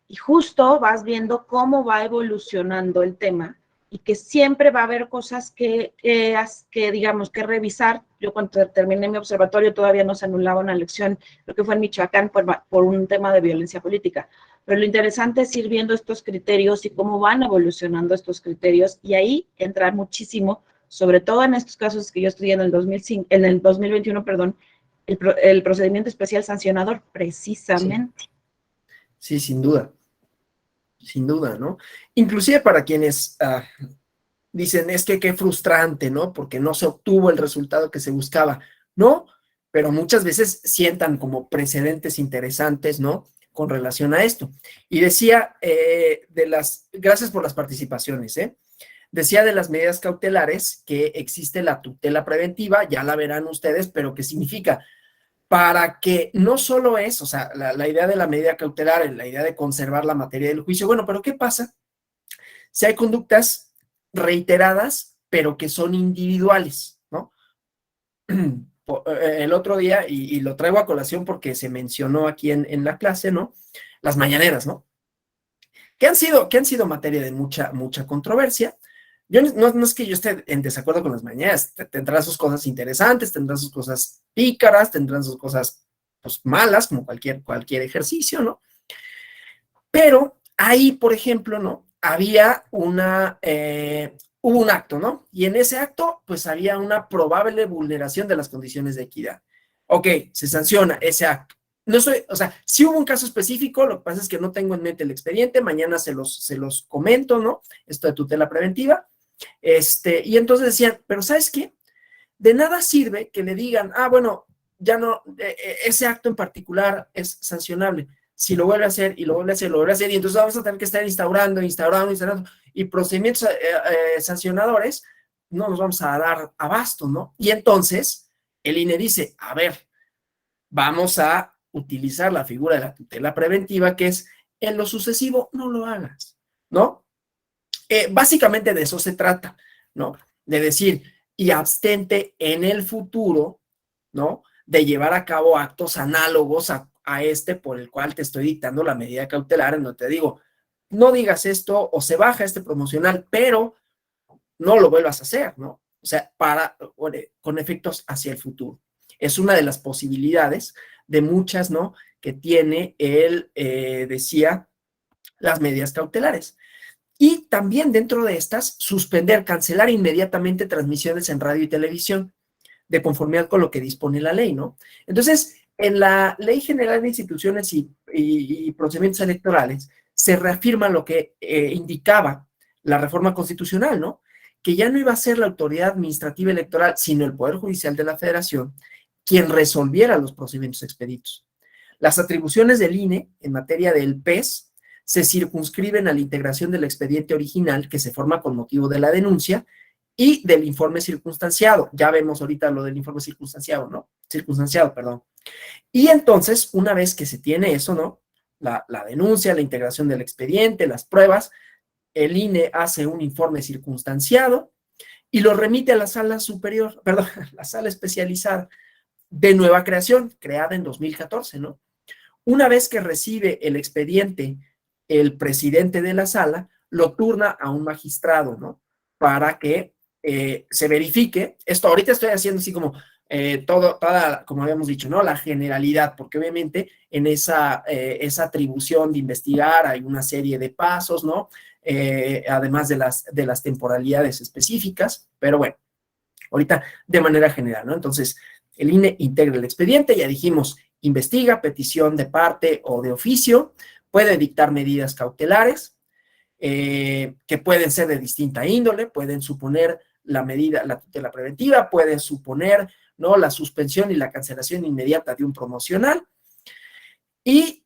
y justo vas viendo cómo va evolucionando el tema y que siempre va a haber cosas que digamos, que revisar. Yo cuando terminé mi observatorio todavía no se anulaba una elección, creo que fue en Michoacán por un tema de violencia política. Pero lo interesante es ir viendo estos criterios y cómo van evolucionando estos criterios, y ahí entra muchísimo, sobre todo en estos casos que yo estudié en el 2021, perdón, el procedimiento especial sancionador, precisamente. Sí, sin duda. Sin duda, ¿no? Inclusive para quienes dicen, es que qué frustrante, ¿no? Porque no se obtuvo el resultado que se buscaba. No, pero muchas veces sientan como precedentes interesantes, ¿no? Con relación a esto. Y decía, gracias por las participaciones, ¿eh? Decía de las medidas cautelares que existe la tutela preventiva, ya la verán ustedes, pero ¿qué significa? Para que no solo es, o sea, la idea de la medida cautelar, la idea de conservar la materia del juicio. Bueno, pero ¿qué pasa si hay conductas reiteradas, pero que son individuales, ¿no? El otro día, y lo traigo a colación porque se mencionó aquí en la clase, ¿no? Las mañaneras, ¿no? Que han sido materia de mucha controversia. Yo no es que yo esté en desacuerdo con las mañaneras, tendrán sus cosas interesantes, tendrán sus cosas pícaras, tendrán sus cosas pues, malas, como cualquier ejercicio, ¿no? Pero ahí, por ejemplo, ¿no? Había hubo un acto, ¿no? Y en ese acto, pues había una probable vulneración de las condiciones de equidad. Ok, se sanciona ese acto. No soy, o sea, sí hubo un caso específico, lo que pasa es que no tengo en mente el expediente, mañana se los comento, ¿no? Esto de tutela preventiva. Y entonces decían, pero ¿sabes qué? De nada sirve que le digan, bueno, ya no, ese acto en particular es sancionable. Si lo vuelve a hacer y lo vuelve a hacer, lo vuelve a hacer, y entonces vamos a tener que estar instaurando, y procedimientos sancionadores, no nos vamos a dar abasto, ¿no? Y entonces el INE dice, a ver, vamos a utilizar la figura de la tutela preventiva, que es en lo sucesivo, no lo hagas, ¿no? básicamente de eso se trata, ¿no? De decir, y abstente en el futuro, ¿no? De llevar a cabo actos análogos a este por el cual te estoy dictando la medida cautelar, en donde te digo, no digas esto o se baja este promocional, pero no lo vuelvas a hacer, ¿no? O sea, con efectos hacia el futuro. Es una de las posibilidades de muchas, ¿no? Que tiene decía, las medidas cautelares. Y también dentro de estas, suspender, cancelar inmediatamente transmisiones en radio y televisión, de conformidad con lo que dispone la ley, ¿no? Entonces, en la Ley General de Instituciones y Procedimientos Electorales, se reafirma lo que indicaba la reforma constitucional, ¿no? Que ya no iba a ser la autoridad administrativa electoral, sino el Poder Judicial de la Federación, quien resolviera los procedimientos expeditos. Las atribuciones del INE en materia del PES se circunscriben a la integración del expediente original que se forma con motivo de la denuncia y del informe circunstanciado. Ya vemos ahorita lo del informe circunstanciado, ¿no? Circunstanciado, perdón. Y entonces, una vez que se tiene eso, ¿no? La denuncia, la integración del expediente, las pruebas, el INE hace un informe circunstanciado y lo remite a la sala superior, perdón, la sala especializada de nueva creación, creada en 2014, ¿no? Una vez que recibe el expediente, el presidente de la sala lo turna a un magistrado, ¿no? Para que se verifique. Esto ahorita estoy haciendo así como toda, como habíamos dicho, ¿no? La generalidad, porque obviamente en esa atribución de investigar hay una serie de pasos, ¿no? Además de las temporalidades específicas, pero bueno, ahorita de manera general, ¿no? Entonces, el INE integra el expediente, ya dijimos, investiga, petición de parte o de oficio, puede dictar medidas cautelares, que pueden ser de distinta índole, pueden suponer la medida, la tutela preventiva, pueden suponer, ¿no? La suspensión y la cancelación inmediata de un promocional. Y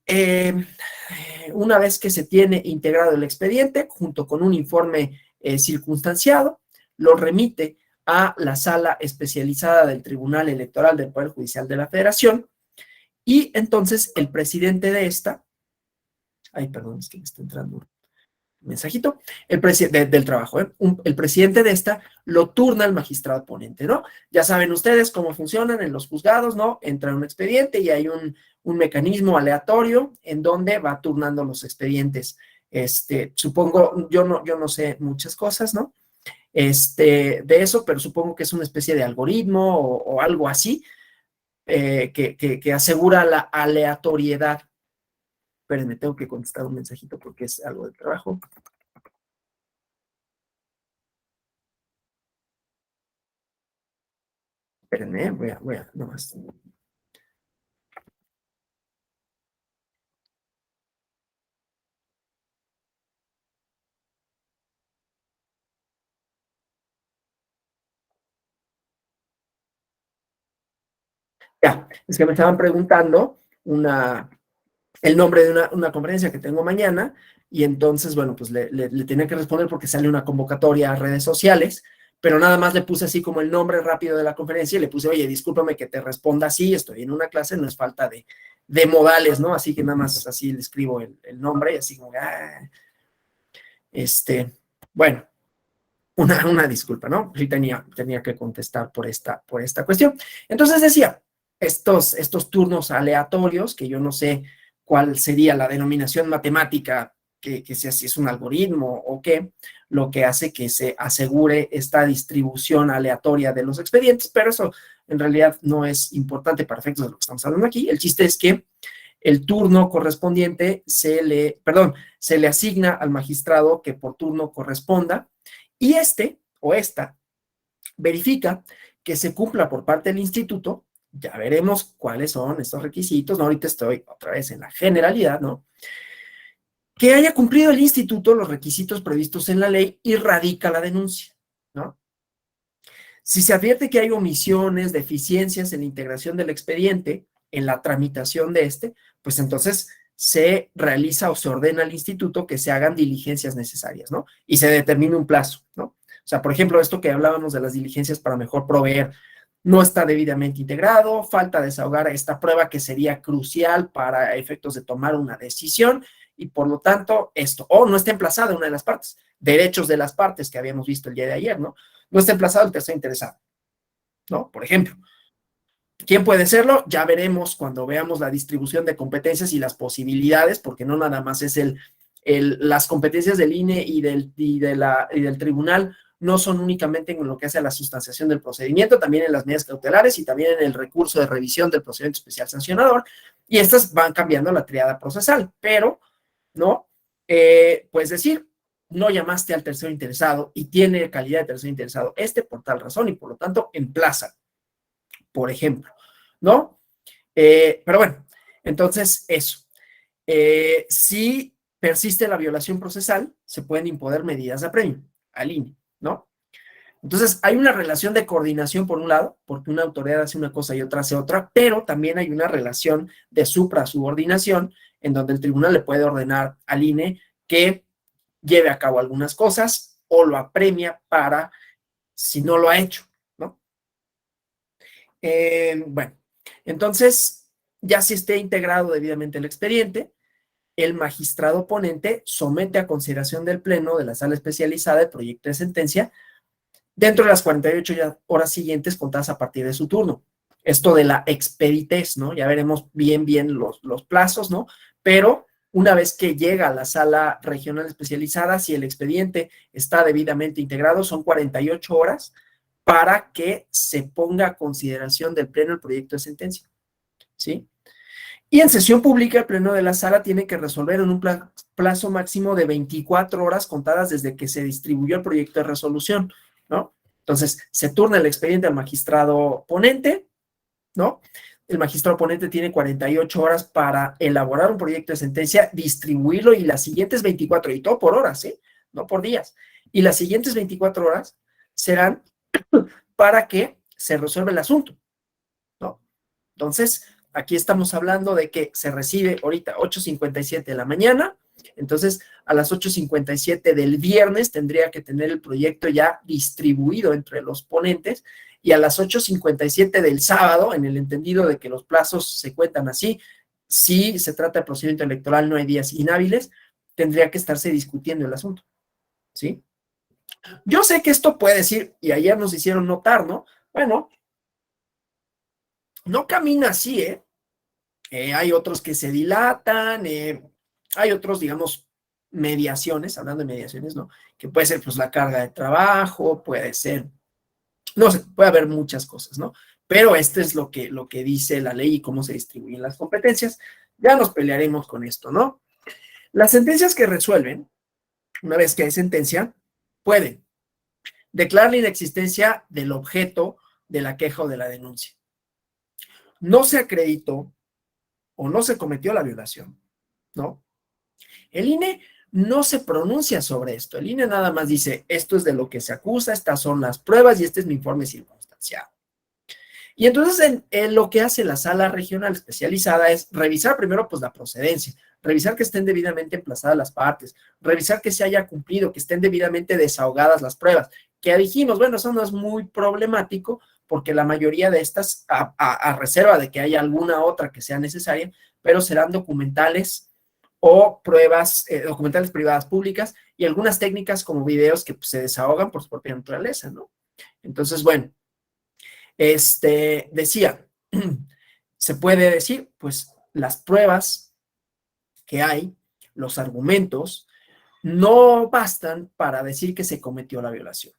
una vez que se tiene integrado el expediente, junto con un informe circunstanciado, lo remite a la sala especializada del Tribunal Electoral del Poder Judicial de la Federación, y entonces el presidente de esta, ay, perdón, es que me está entrando un mensajito, el presidente del trabajo, el presidente de esta lo turna al magistrado ponente, ¿no? Ya saben ustedes cómo funcionan en los juzgados, ¿no? Entra un expediente y hay un mecanismo aleatorio en donde va turnando los expedientes. Supongo, yo no sé muchas cosas, ¿no? De eso, pero supongo que es una especie de algoritmo o algo así, que asegura la aleatoriedad. Espérenme, tengo que contestar un mensajito porque es algo de trabajo. Espérenme, voy a, nomás. Ya, es que me estaban preguntando el nombre de una conferencia que tengo mañana, y entonces, bueno, pues le tenía que responder porque sale una convocatoria a redes sociales, pero nada más le puse así como el nombre rápido de la conferencia y le puse, oye, discúlpame que te responda así, estoy en una clase, no es falta de modales, ¿no? Así que nada más así le escribo el nombre y así como, bueno, una disculpa, ¿no? Sí tenía que contestar por esta cuestión. Entonces decía, estos turnos aleatorios, que yo no sé cuál sería la denominación matemática, que sea si es un algoritmo o qué, lo que hace que se asegure esta distribución aleatoria de los expedientes, pero eso en realidad no es importante para efectos de lo que estamos hablando aquí. El chiste es que el turno correspondiente se le asigna al magistrado que por turno corresponda, y o esta verifica que se cumpla por parte del instituto. Ya veremos cuáles son estos requisitos, ¿no? Ahorita estoy otra vez en la generalidad, ¿no? Que haya cumplido el instituto los requisitos previstos en la ley y radica la denuncia, ¿no? Si se advierte que hay omisiones, deficiencias en la integración del expediente, en la tramitación de pues entonces se realiza o se ordena al instituto que se hagan diligencias necesarias, ¿no? Y se determine un plazo, ¿no? O sea, por ejemplo, esto que hablábamos de las diligencias para mejor proveer, no está debidamente integrado, falta desahogar esta prueba que sería crucial para efectos de tomar una decisión, y por lo tanto esto, o no está emplazada una de las partes, derechos de las partes que habíamos visto el día de ayer, ¿no? No está emplazado el tercero interesado, ¿no? Por ejemplo, ¿quién puede serlo? Ya veremos cuando veamos la distribución de competencias y las posibilidades, porque no nada más es las competencias del INE y del tribunal no son únicamente en lo que hace a la sustanciación del procedimiento, también en las medidas cautelares y también en el recurso de revisión del procedimiento especial sancionador, y estas van cambiando la triada procesal, pero, ¿no? Puedes decir, no llamaste al tercero interesado y tiene calidad de tercero interesado por tal razón y por lo tanto emplaza, por ejemplo, ¿no? Pero bueno, entonces eso. Si persiste la violación procesal, se pueden imponer medidas de apremio al INE, ¿no? Entonces, hay una relación de coordinación por un lado, porque una autoridad hace una cosa y otra hace otra, pero también hay una relación de supra-subordinación en donde el tribunal le puede ordenar al INE que lleve a cabo algunas cosas o lo apremia para si no lo ha hecho, ¿no? Bueno, entonces, ya si esté integrado debidamente el expediente, el magistrado ponente somete a consideración del Pleno de la Sala Especializada el proyecto de sentencia dentro de las 48 horas siguientes contadas a partir de su turno. Esto de la expeditez, ¿no? Ya veremos bien los plazos, ¿no? Pero una vez que llega a la Sala Regional Especializada, si el expediente está debidamente integrado, son 48 horas para que se ponga a consideración del Pleno el proyecto de sentencia, ¿sí? Y en sesión pública, el Pleno de la Sala tiene que resolver en un plazo máximo de 24 horas contadas desde que se distribuyó el proyecto de resolución, ¿no? Entonces, se turna el expediente al magistrado ponente, ¿no? El magistrado ponente tiene 48 horas para elaborar un proyecto de sentencia, distribuirlo y las siguientes 24, y todo por horas, ¿sí? No por días. Y las siguientes 24 horas serán para que se resuelva el asunto, ¿no? Entonces, aquí estamos hablando de que se recibe ahorita 8:57 de la mañana, entonces a las 8:57 del viernes tendría que tener el proyecto ya distribuido entre los ponentes y a las 8:57 del sábado, en el entendido de que los plazos se cuentan así, si se trata de procedimiento electoral no hay días inhábiles, tendría que estarse discutiendo el asunto, ¿sí? Yo sé que esto puede decir, y ayer nos hicieron notar, ¿no? Bueno, no camina así, ¿eh? Hay otros que se dilatan, hay otros, digamos, mediaciones, hablando de mediaciones, ¿no? Que puede ser, pues, la carga de trabajo, puede ser, no sé, puede haber muchas cosas, ¿no? Pero este es lo que dice la ley y cómo se distribuyen las competencias. Ya nos pelearemos con esto, ¿no? Las sentencias que resuelven, una vez que hay sentencia, pueden declarar la inexistencia del objeto de la queja o de la denuncia. No se acreditó o no se cometió la violación, ¿no? El INE no se pronuncia sobre esto. El INE nada más dice, esto es de lo que se acusa, estas son las pruebas y este es mi informe circunstanciado. Y entonces en lo que hace la Sala Regional Especializada es revisar primero pues la procedencia, revisar que estén debidamente emplazadas las partes, revisar que se haya cumplido, que estén debidamente desahogadas las pruebas. Que dijimos, bueno, eso no es muy problemático porque la mayoría de estas, a reserva de que haya alguna otra que sea necesaria, pero serán documentales o pruebas, documentales privadas públicas y algunas técnicas como videos que pues, se desahogan por su propia naturaleza, ¿no? Entonces, bueno, decía, se puede decir, pues, las pruebas que hay, los argumentos, no bastan para decir que se cometió la violación,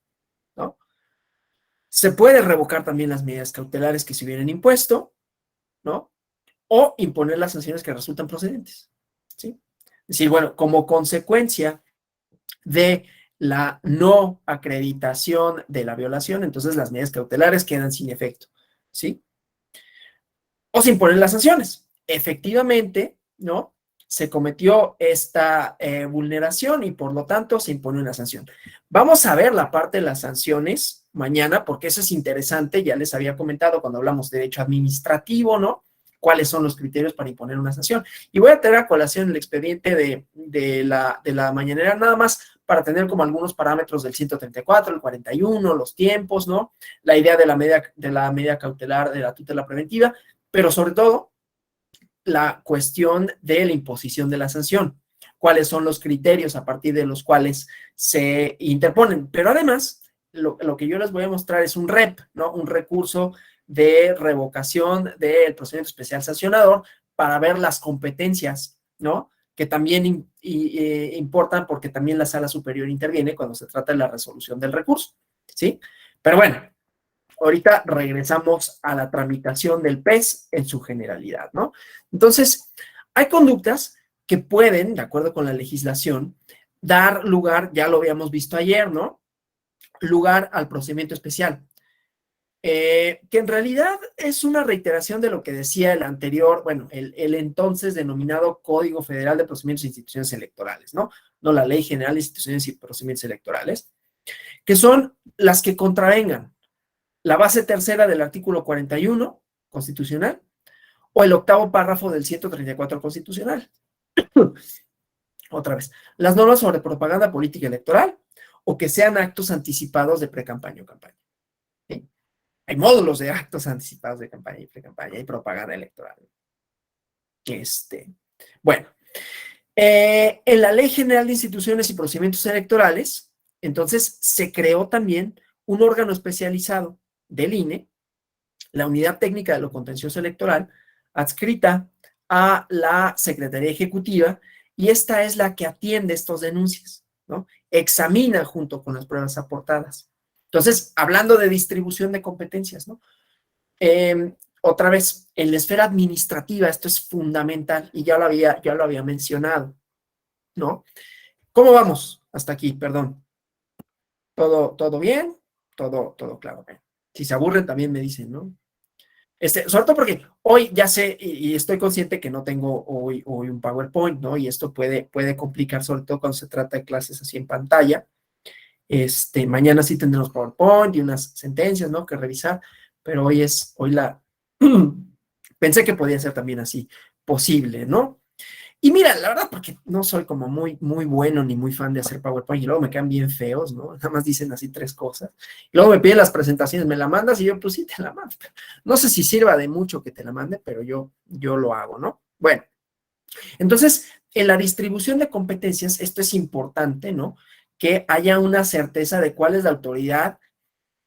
¿no? Se puede revocar también las medidas cautelares que se hubieran impuesto, ¿no? O imponer las sanciones que resultan procedentes, ¿sí? Es decir, bueno, como consecuencia de la no acreditación de la violación, entonces las medidas cautelares quedan sin efecto, ¿sí? O se imponen las sanciones. Efectivamente, ¿no? Se cometió esta vulneración y por lo tanto se impone una sanción. Vamos a ver la parte de las sanciones mañana porque eso es interesante, ya les había comentado cuando hablamos de derecho administrativo, ¿no? Cuáles son los criterios para imponer una sanción. Y voy a tener a colación el expediente de la mañanera nada más para tener como algunos parámetros del 134, el 41, los tiempos, ¿no? La idea de la medida cautelar, de la tutela preventiva, pero sobre todo la cuestión de la imposición de la sanción. cuáles son los criterios a partir de los cuales se interponen. Pero además, lo que yo les voy a mostrar es un REP, ¿no? Un recurso de revocación del procedimiento especial sancionador para ver las competencias, ¿no? Que también importan porque también la Sala Superior interviene cuando se trata de la resolución del recurso, ¿sí? Pero bueno, ahorita regresamos a la tramitación del PES en su generalidad, ¿no? Entonces, hay conductas que pueden, de acuerdo con la legislación, dar lugar, ya lo habíamos visto ayer, ¿no? Lugar al procedimiento especial. Que en realidad es una reiteración de lo que decía el anterior, bueno, el entonces denominado Código Federal de Procedimientos e Instituciones Electorales, ¿no? No la Ley General de Instituciones y Procedimientos Electorales, que son las que contravengan la base tercera del artículo 41 constitucional o el octavo párrafo del 134 constitucional. Otra vez, las normas sobre propaganda política electoral o que sean actos anticipados de pre-campaña o campaña. ¿Sí? Hay módulos de actos anticipados de campaña y pre-campaña y propaganda electoral. Bueno, en la Ley General de Instituciones y Procedimientos Electorales, entonces se creó también un órgano especializado del INE, la Unidad Técnica de lo Contencioso Electoral, adscrita a la Secretaría Ejecutiva, y esta es la que atiende estas denuncias, ¿no? Examina junto con las pruebas aportadas. Entonces, hablando de distribución de competencias, ¿no? Otra vez, en la esfera administrativa, esto es fundamental, y ya lo había mencionado, ¿no? ¿Cómo vamos hasta aquí? Perdón. ¿Todo bien? Todo claro. Si se aburren, también me dicen, ¿no? Sobre todo porque hoy ya sé y estoy consciente que no tengo hoy un PowerPoint, ¿no? Y esto puede complicar, sobre todo cuando se trata de clases así en pantalla. Mañana sí tendremos PowerPoint y unas sentencias, ¿no? Que revisar, pero hoy pensé que podía ser también así posible, ¿no? Y mira, la verdad, porque no soy como muy bueno ni muy fan de hacer PowerPoint y luego me quedan bien feos, ¿no? Nada más dicen así 3 cosas. Y luego me piden las presentaciones, ¿me la mandas? Y yo, pues sí, te la mando. No sé si sirva de mucho que te la mande, pero yo lo hago, ¿no? Bueno, entonces, en la distribución de competencias, esto es importante, ¿no? Que haya una certeza de cuál es la autoridad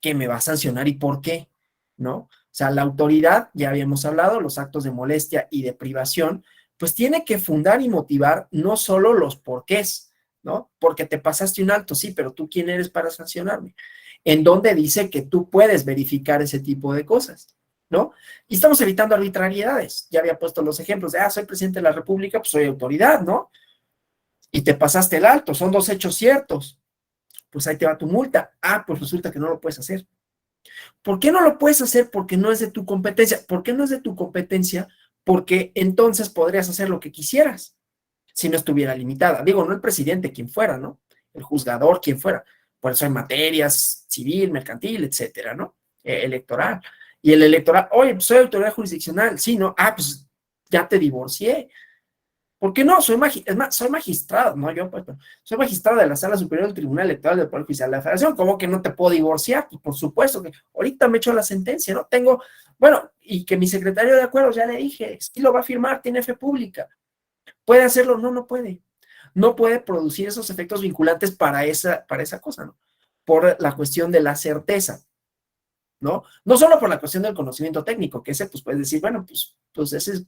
que me va a sancionar y por qué, ¿no? O sea, la autoridad, ya habíamos hablado, los actos de molestia y de privación, pues tiene que fundar y motivar no solo los porqués, ¿no? Porque te pasaste un alto, sí, pero ¿tú quién eres para sancionarme? En donde dice que tú puedes verificar ese tipo de cosas, ¿no? Y estamos evitando arbitrariedades. Ya había puesto los ejemplos de, soy presidente de la República, pues soy autoridad, ¿no? Y te pasaste el alto, son 2 hechos ciertos. Pues ahí te va tu multa. Pues resulta que no lo puedes hacer. ¿Por qué no lo puedes hacer? Porque no es de tu competencia. ¿Por qué no es de tu competencia? Porque entonces podrías hacer lo que quisieras si no estuviera limitada. Digo, no el presidente, quien fuera, ¿no? El juzgador, quien fuera. Por eso hay materias civil, mercantil, etcétera, ¿no? Electoral. Y el electoral, oye, pues soy autoridad jurisdiccional. Sí, ¿no? Pues ya te divorcié. ¿Por qué no? Soy magistrado, no yo, pues, soy magistrado de la Sala Superior del Tribunal Electoral del Poder Judicial de la Federación. ¿Cómo que no te puedo divorciar? Pues por supuesto que ahorita me echo la sentencia, ¿no? Bueno, y que mi secretario de acuerdos, ya le dije, sí lo va a firmar, tiene fe pública. ¿Puede hacerlo? No puede. No puede producir esos efectos vinculantes para esa cosa, ¿no? Por la cuestión de la certeza, ¿no? No solo por la cuestión del conocimiento técnico, que ese, pues puedes decir, bueno, pues ese es,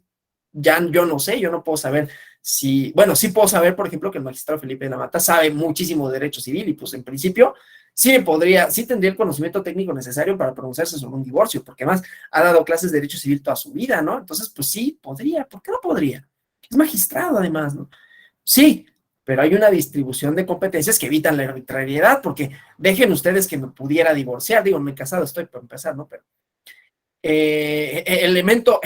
ya yo no sé, yo no puedo saber sí puedo saber, por ejemplo, que el magistrado Felipe de la Mata sabe muchísimo de derecho civil y pues en principio sí tendría el conocimiento técnico necesario para pronunciarse sobre un divorcio, porque además ha dado clases de derecho civil toda su vida, ¿no? Entonces, pues sí, podría, ¿por qué no podría? Es magistrado además, ¿no? Sí, pero hay una distribución de competencias que evitan la arbitrariedad, porque dejen ustedes que me pudiera divorciar, digo, me casado estoy para empezar, ¿no? Pero elemento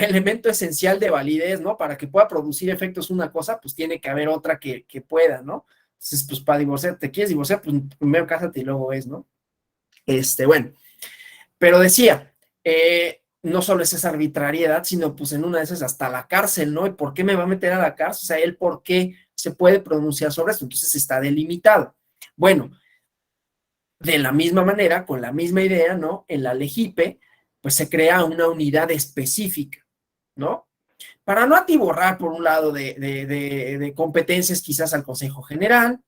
esencial de validez, ¿no? Para que pueda producir efectos una cosa, pues tiene que haber otra que pueda, ¿no? Entonces, pues para divorciar, ¿te quieres divorciar? Pues primero cásate y luego ¿no? Bueno, pero decía, no solo es esa arbitrariedad, sino pues en una de esas hasta la cárcel, ¿no? ¿Y por qué me va a meter a la cárcel? O sea, él por qué se puede pronunciar sobre esto, entonces está delimitado. Bueno, de la misma manera, con la misma idea, ¿no? En la LEGIPE, pues se crea una unidad específica, ¿no? para no atiborrar, por un lado, de competencias quizás al Consejo General,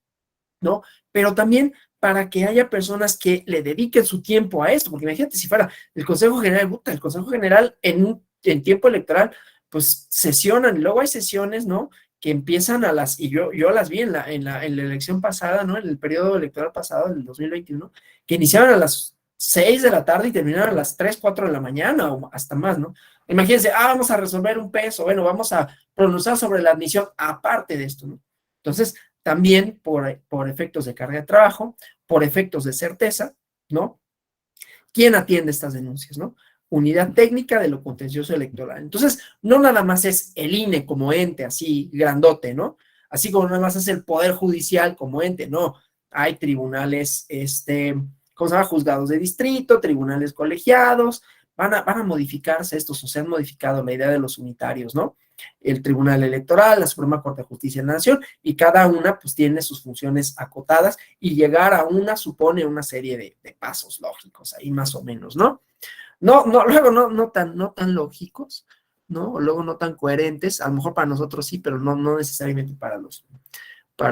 ¿no? Pero también para que haya personas que le dediquen su tiempo a esto, porque imagínate si fuera el Consejo General, puta, el Consejo General en tiempo electoral, pues sesionan, y luego hay sesiones, ¿no? Que empiezan y yo las vi en la elección pasada, ¿no? En el periodo electoral pasado, del 2021, que iniciaban a las 6 de la tarde y terminaban a las 3, 4 de la mañana o hasta más, ¿no? Imagínense, vamos a resolver un peso, bueno, vamos a pronunciar sobre la admisión, aparte de esto, ¿no? Entonces, también por efectos de carga de trabajo, por efectos de certeza, ¿no? ¿Quién atiende estas denuncias, no? Unidad técnica de lo contencioso electoral. Entonces, no nada más es el INE como ente así grandote, ¿no? Así como nada más es el Poder Judicial como ente, no. Hay tribunales, ¿cómo se llama? Juzgados de distrito, tribunales colegiados, van a modificarse estos, o se han modificado la idea de los unitarios, ¿no? El Tribunal Electoral, la Suprema Corte de Justicia de la Nación, y cada una pues tiene sus funciones acotadas, y llegar a una supone una serie de pasos lógicos, ahí más o menos, ¿no? Luego no tan lógicos, ¿no? O luego no tan coherentes, a lo mejor para nosotros sí, pero no necesariamente para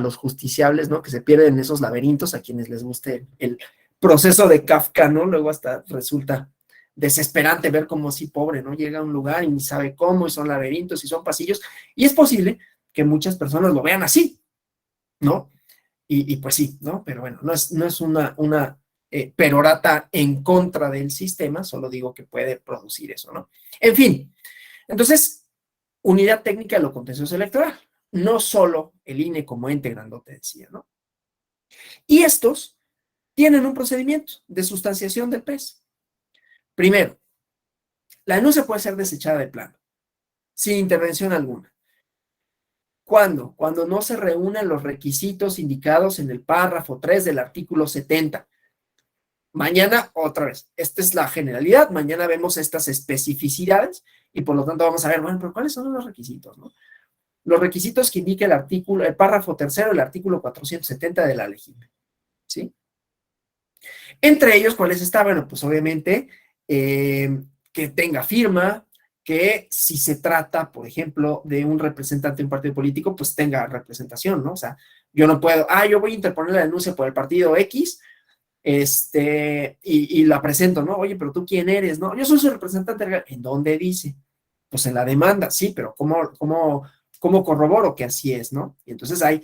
los justiciables, ¿no? Que se pierden en esos laberintos, a quienes les guste el proceso de Kafka, ¿no? Luego hasta resulta desesperante ver cómo así pobre, ¿no? Llega a un lugar y ni sabe cómo, y son laberintos y son pasillos, y es posible que muchas personas lo vean así, ¿no? Y pues sí, ¿no? Pero bueno, no es una perorata en contra del sistema, solo digo que puede producir eso, ¿no? En fin, entonces, unidad técnica de lo contencioso electoral, no solo el INE como ente grandote decía, ¿no? Y estos tienen un procedimiento de sustanciación del PES. Primero, la denuncia puede ser desechada de plano, sin intervención alguna. ¿Cuándo? Cuando no se reúnen los requisitos indicados en el párrafo 3 del artículo 70. Mañana, otra vez, esta es la generalidad, mañana vemos estas especificidades y por lo tanto vamos a ver, bueno, pero ¿cuáles son los requisitos, no? Los requisitos que indica el párrafo tercero del artículo 470 de la LEGIP, ¿sí? Entre ellos, ¿cuáles está? Bueno, pues obviamente que tenga firma, que si se trata, por ejemplo, de un representante de un partido político, pues tenga representación, ¿no? O sea, yo no puedo, yo voy a interponer la denuncia por el partido X, y la presento, ¿no? Oye, pero ¿tú quién eres? No, yo soy su representante legal. ¿En dónde dice? Pues en la demanda, sí, pero ¿cómo corroboro que así es, no? Y entonces hay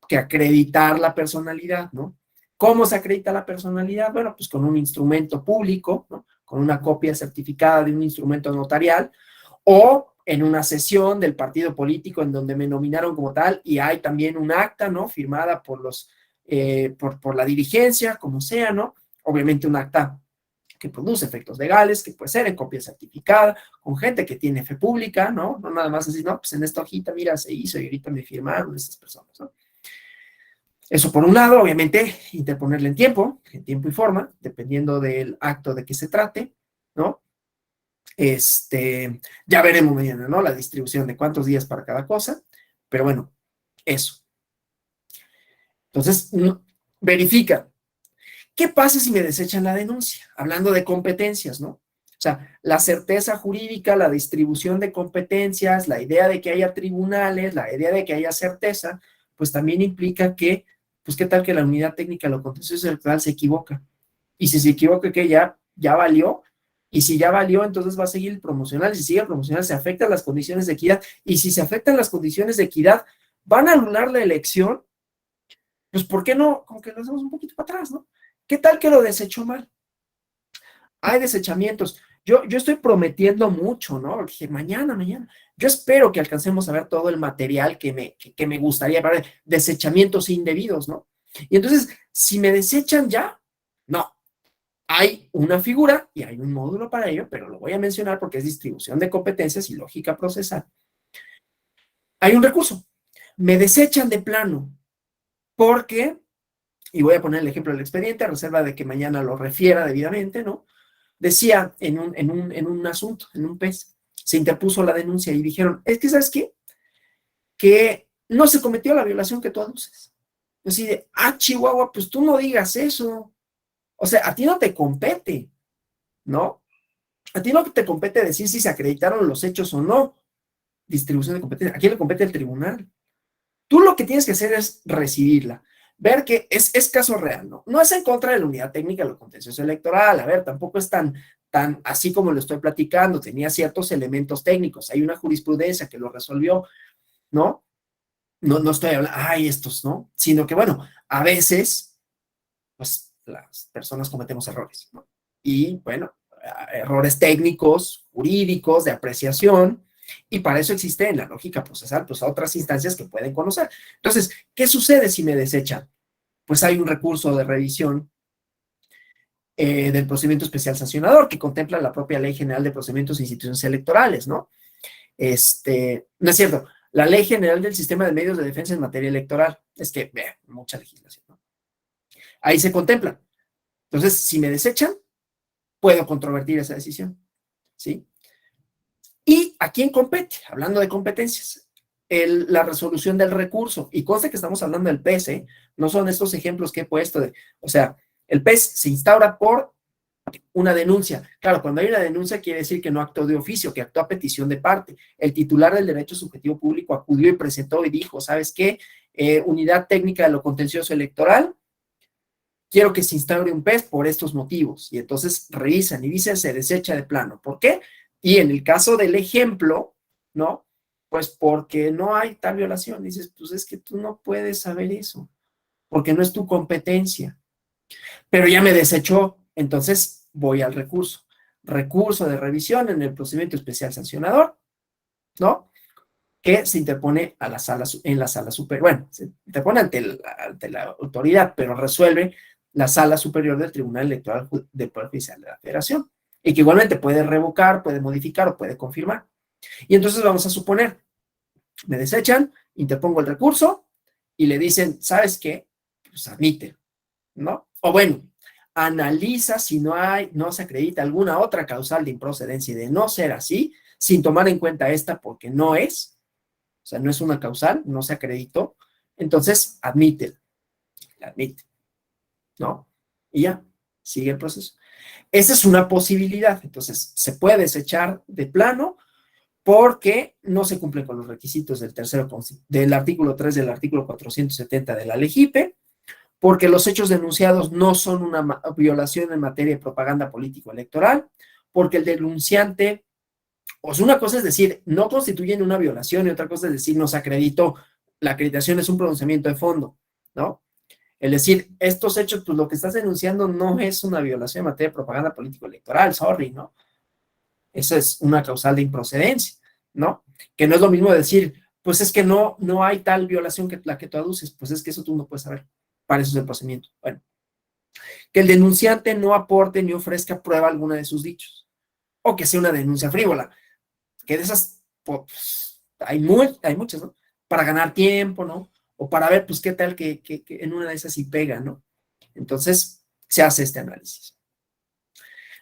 que acreditar la personalidad, ¿no? ¿Cómo se acredita la personalidad? Bueno, pues con un instrumento público, ¿no? Con una copia certificada de un instrumento notarial, o en una sesión del partido político en donde me nominaron como tal, y hay también un acta, ¿no? Firmada por por la dirigencia, como sea, ¿no? Obviamente un acta que produce efectos legales, que puede ser en copia certificada, con gente que tiene fe pública, ¿no? No nada más así, no, pues en esta hojita, mira, se hizo y ahorita me firmaron estas personas, ¿no? Eso por un lado, obviamente, interponerle en tiempo y forma, dependiendo del acto de que se trate, ¿no? Ya veremos mañana, ¿no? La distribución de cuántos días para cada cosa, pero bueno, eso. Entonces, verifica. ¿Qué pasa si me desechan la denuncia? Hablando de competencias, ¿no? O sea, la certeza jurídica, la distribución de competencias, la idea de que haya tribunales, la idea de que haya certeza, pues también implica que, pues qué tal que la unidad técnica de lo contencioso electoral se equivoca. Y si se equivoca, que ya valió. Y si ya valió, entonces va a seguir el promocional. Y si sigue el promocional, se afectan las condiciones de equidad. Y si se afectan las condiciones de equidad, van a anular la elección. Pues, ¿por qué no? Como que lo hacemos un poquito para atrás, ¿no? ¿Qué tal que lo desechó mal? Hay desechamientos. Yo estoy prometiendo mucho, ¿no? Dije, mañana. Yo espero que alcancemos a ver todo el material que me gustaría para desechamientos indebidos, ¿no? Y entonces, si me desechan ya, no. Hay una figura y hay un módulo para ello, pero lo voy a mencionar porque es distribución de competencias y lógica procesal. Hay un recurso. Me desechan de plano porque, y voy a poner el ejemplo del expediente, a reserva de que mañana lo refiera debidamente, ¿no? Decía en un asunto, en un PES, se interpuso la denuncia y dijeron, es que, ¿sabes qué? Que no se cometió la violación que tú aduces. Así de, Chihuahua, pues tú no digas eso. O sea, a ti no te compete, ¿no? A ti no te compete decir si se acreditaron los hechos o no. distribución de competencia. ¿A quién le compete el tribunal? Tú lo que tienes que hacer es recibirla, ver que es caso real, ¿no? No es en contra de la unidad técnica de lo contencioso electoral, a ver, tampoco es tan así como lo estoy platicando, tenía ciertos elementos técnicos, hay una jurisprudencia que lo resolvió, ¿no? No estoy hablando, ay, estos, ¿no? Sino que, bueno, a veces, pues, las personas cometemos errores, ¿no? Y, bueno, errores técnicos, jurídicos, de apreciación, y para eso existe en la lógica procesal, pues, a otras instancias que pueden conocer. Entonces, ¿qué sucede si me desechan? Pues hay un recurso de revisión del procedimiento especial sancionador que contempla la propia Ley General de Procedimientos e Instituciones Electorales, ¿no? No es cierto, la Ley General del Sistema de Medios de Defensa en materia electoral, es que, mucha legislación, ¿no? Ahí se contempla. Entonces, si me desechan, puedo controvertir esa decisión, ¿sí? ¿Y a quién compete? Hablando de competencias, la resolución del recurso, y conste que estamos hablando del PES, ¿eh? No son estos ejemplos que he puesto o sea, el PES se instaura por una denuncia. Claro, cuando hay una denuncia quiere decir que no actuó de oficio, que actuó a petición de parte. El titular del derecho subjetivo público acudió y presentó y dijo, ¿sabes qué? Unidad técnica de lo contencioso electoral, quiero que se instaure un PES por estos motivos. Y entonces revisan y dicen, se desecha de plano. ¿Por qué? Y en el caso del ejemplo, ¿no? Pues porque no hay tal violación. Dices, pues es que tú no puedes saber eso, porque no es tu competencia. Pero ya me desechó, entonces voy al recurso. Recurso de revisión en el procedimiento especial sancionador, ¿no? Que se interpone en la sala superior. Bueno, se interpone ante la autoridad, pero resuelve la sala superior del Tribunal Electoral del Poder Judicial de la Federación. Y que igualmente puede revocar, puede modificar o puede confirmar. Y entonces vamos a suponer, me desechan, interpongo el recurso y le dicen, ¿sabes qué? Pues admite, ¿no? O bueno, analiza si no se acredita alguna otra causal de improcedencia y de no ser así, sin tomar en cuenta esta porque no es, o sea, no es una causal, no se acreditó, entonces admite, ¿no? Y ya, sigue el proceso. Esa es una posibilidad, entonces se puede desechar de plano porque no se cumplen con los requisitos del artículo 3 del artículo 470 de la LEGIPE, porque los hechos denunciados no son una violación en materia de propaganda político-electoral, porque el denunciante, o sea, una cosa es decir, no constituyen una violación y otra cosa es decir, no se acreditó. La acreditación es un pronunciamiento de fondo, ¿no? El decir, estos hechos, pues lo que estás denunciando no es una violación en materia de propaganda político-electoral, sorry, ¿no? Esa es una causal de improcedencia, ¿no? Que no es lo mismo decir, pues es que no hay tal violación que la que tú aduces, pues es que eso tú no puedes saber. Para eso es el procedimiento. Bueno, que el denunciante no aporte ni ofrezca prueba alguna de sus dichos, o que sea una denuncia frívola, que de esas, pues, hay muchas, ¿no? Para ganar tiempo, ¿no? O para ver, pues, qué tal que en una de esas sí pega, ¿no? Entonces, se hace este análisis.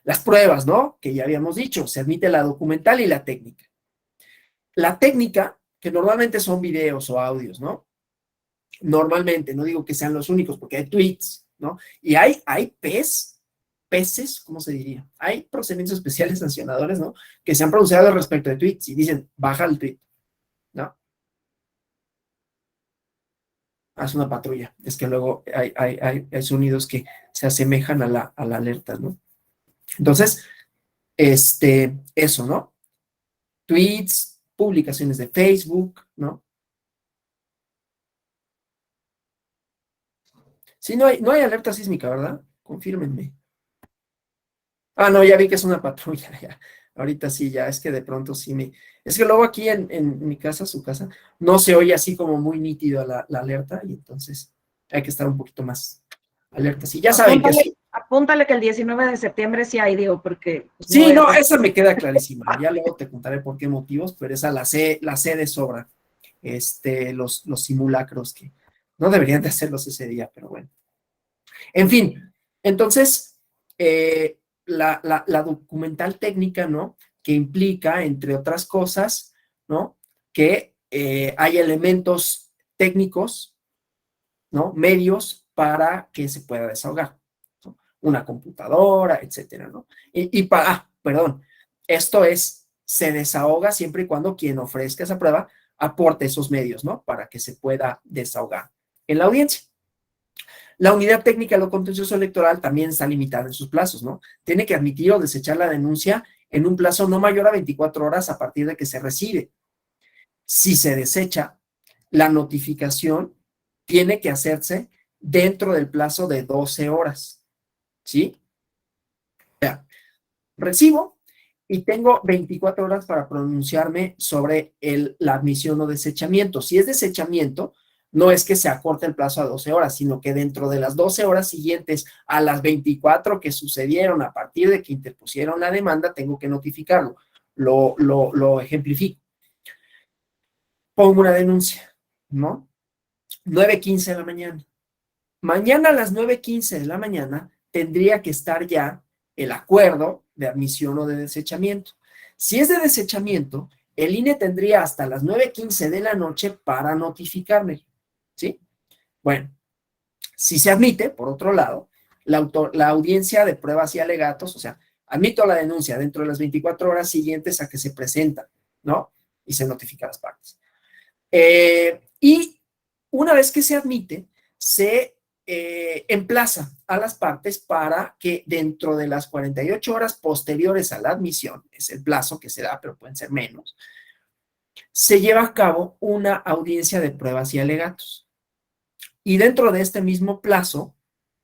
Las pruebas, ¿no? Que ya habíamos dicho, se admite la documental y la técnica. La técnica, que normalmente son videos o audios, ¿no? Normalmente, no digo que sean los únicos, porque hay tweets, ¿no? Y hay peces, ¿cómo se diría? Hay procedimientos especiales sancionadores, ¿no? Que se han pronunciado respecto de tweets y dicen, baja el tweet, ¿no? Haz una patrulla. Es que luego hay sonidos que se asemejan a la alerta, ¿no? Entonces, eso, ¿no? Tweets, publicaciones de Facebook, ¿no? Sí, no hay alerta sísmica, ¿verdad? Confírmenme. Ah, no, ya vi que es una patrulla, ya. Ahorita sí, ya, es que de pronto sí me... Es que luego aquí en mi casa, su casa, no se oye así como muy nítido la alerta y entonces hay que estar un poquito más alerta. Sí, ya saben que sí. Apúntale que el 19 de septiembre sí hay, digo, porque... Pues, sí, no, esa me queda clarísima. Ya luego te contaré por qué motivos, pero esa la sé de sobra. Los simulacros que no deberían de hacerlos ese día, pero bueno. En fin, entonces, la documental técnica, ¿no? Que implica, entre otras cosas, ¿no? Que hay elementos técnicos, ¿no? Medios para que se pueda desahogar, ¿no? Una computadora, etcétera, ¿no? Perdón, esto es se desahoga siempre y cuando quien ofrezca esa prueba aporte esos medios, ¿no? Para que se pueda desahogar en la audiencia. La unidad técnica de lo contencioso electoral también está limitada en sus plazos, ¿no? Tiene que admitir o desechar la denuncia en un plazo no mayor a 24 horas a partir de que se recibe. Si se desecha, la notificación tiene que hacerse dentro del plazo de 12 horas, ¿sí? O sea, recibo y tengo 24 horas para pronunciarme sobre la admisión o desechamiento. Si es desechamiento, no es que se acorte el plazo a 12 horas, sino que dentro de las 12 horas siguientes a las 24 que sucedieron a partir de que interpusieron la demanda, tengo que notificarlo. Lo ejemplifico. Pongo una denuncia, ¿no? 9:15 de la mañana. Mañana a las 9:15 de la mañana tendría que estar ya el acuerdo de admisión o de desechamiento. Si es de desechamiento, el INE tendría hasta las 9:15 de la noche para notificarme, ¿sí? Bueno, si se admite, por otro lado, la audiencia de pruebas y alegatos, o sea, admito la denuncia dentro de las 24 horas siguientes a que se presenta, ¿no? Y se notifica a las partes. Y una vez que se admite, se emplaza a las partes para que dentro de las 48 horas posteriores a la admisión, es el plazo que se da, pero pueden ser menos, se lleva a cabo una audiencia de pruebas y alegatos. Y dentro de este mismo plazo,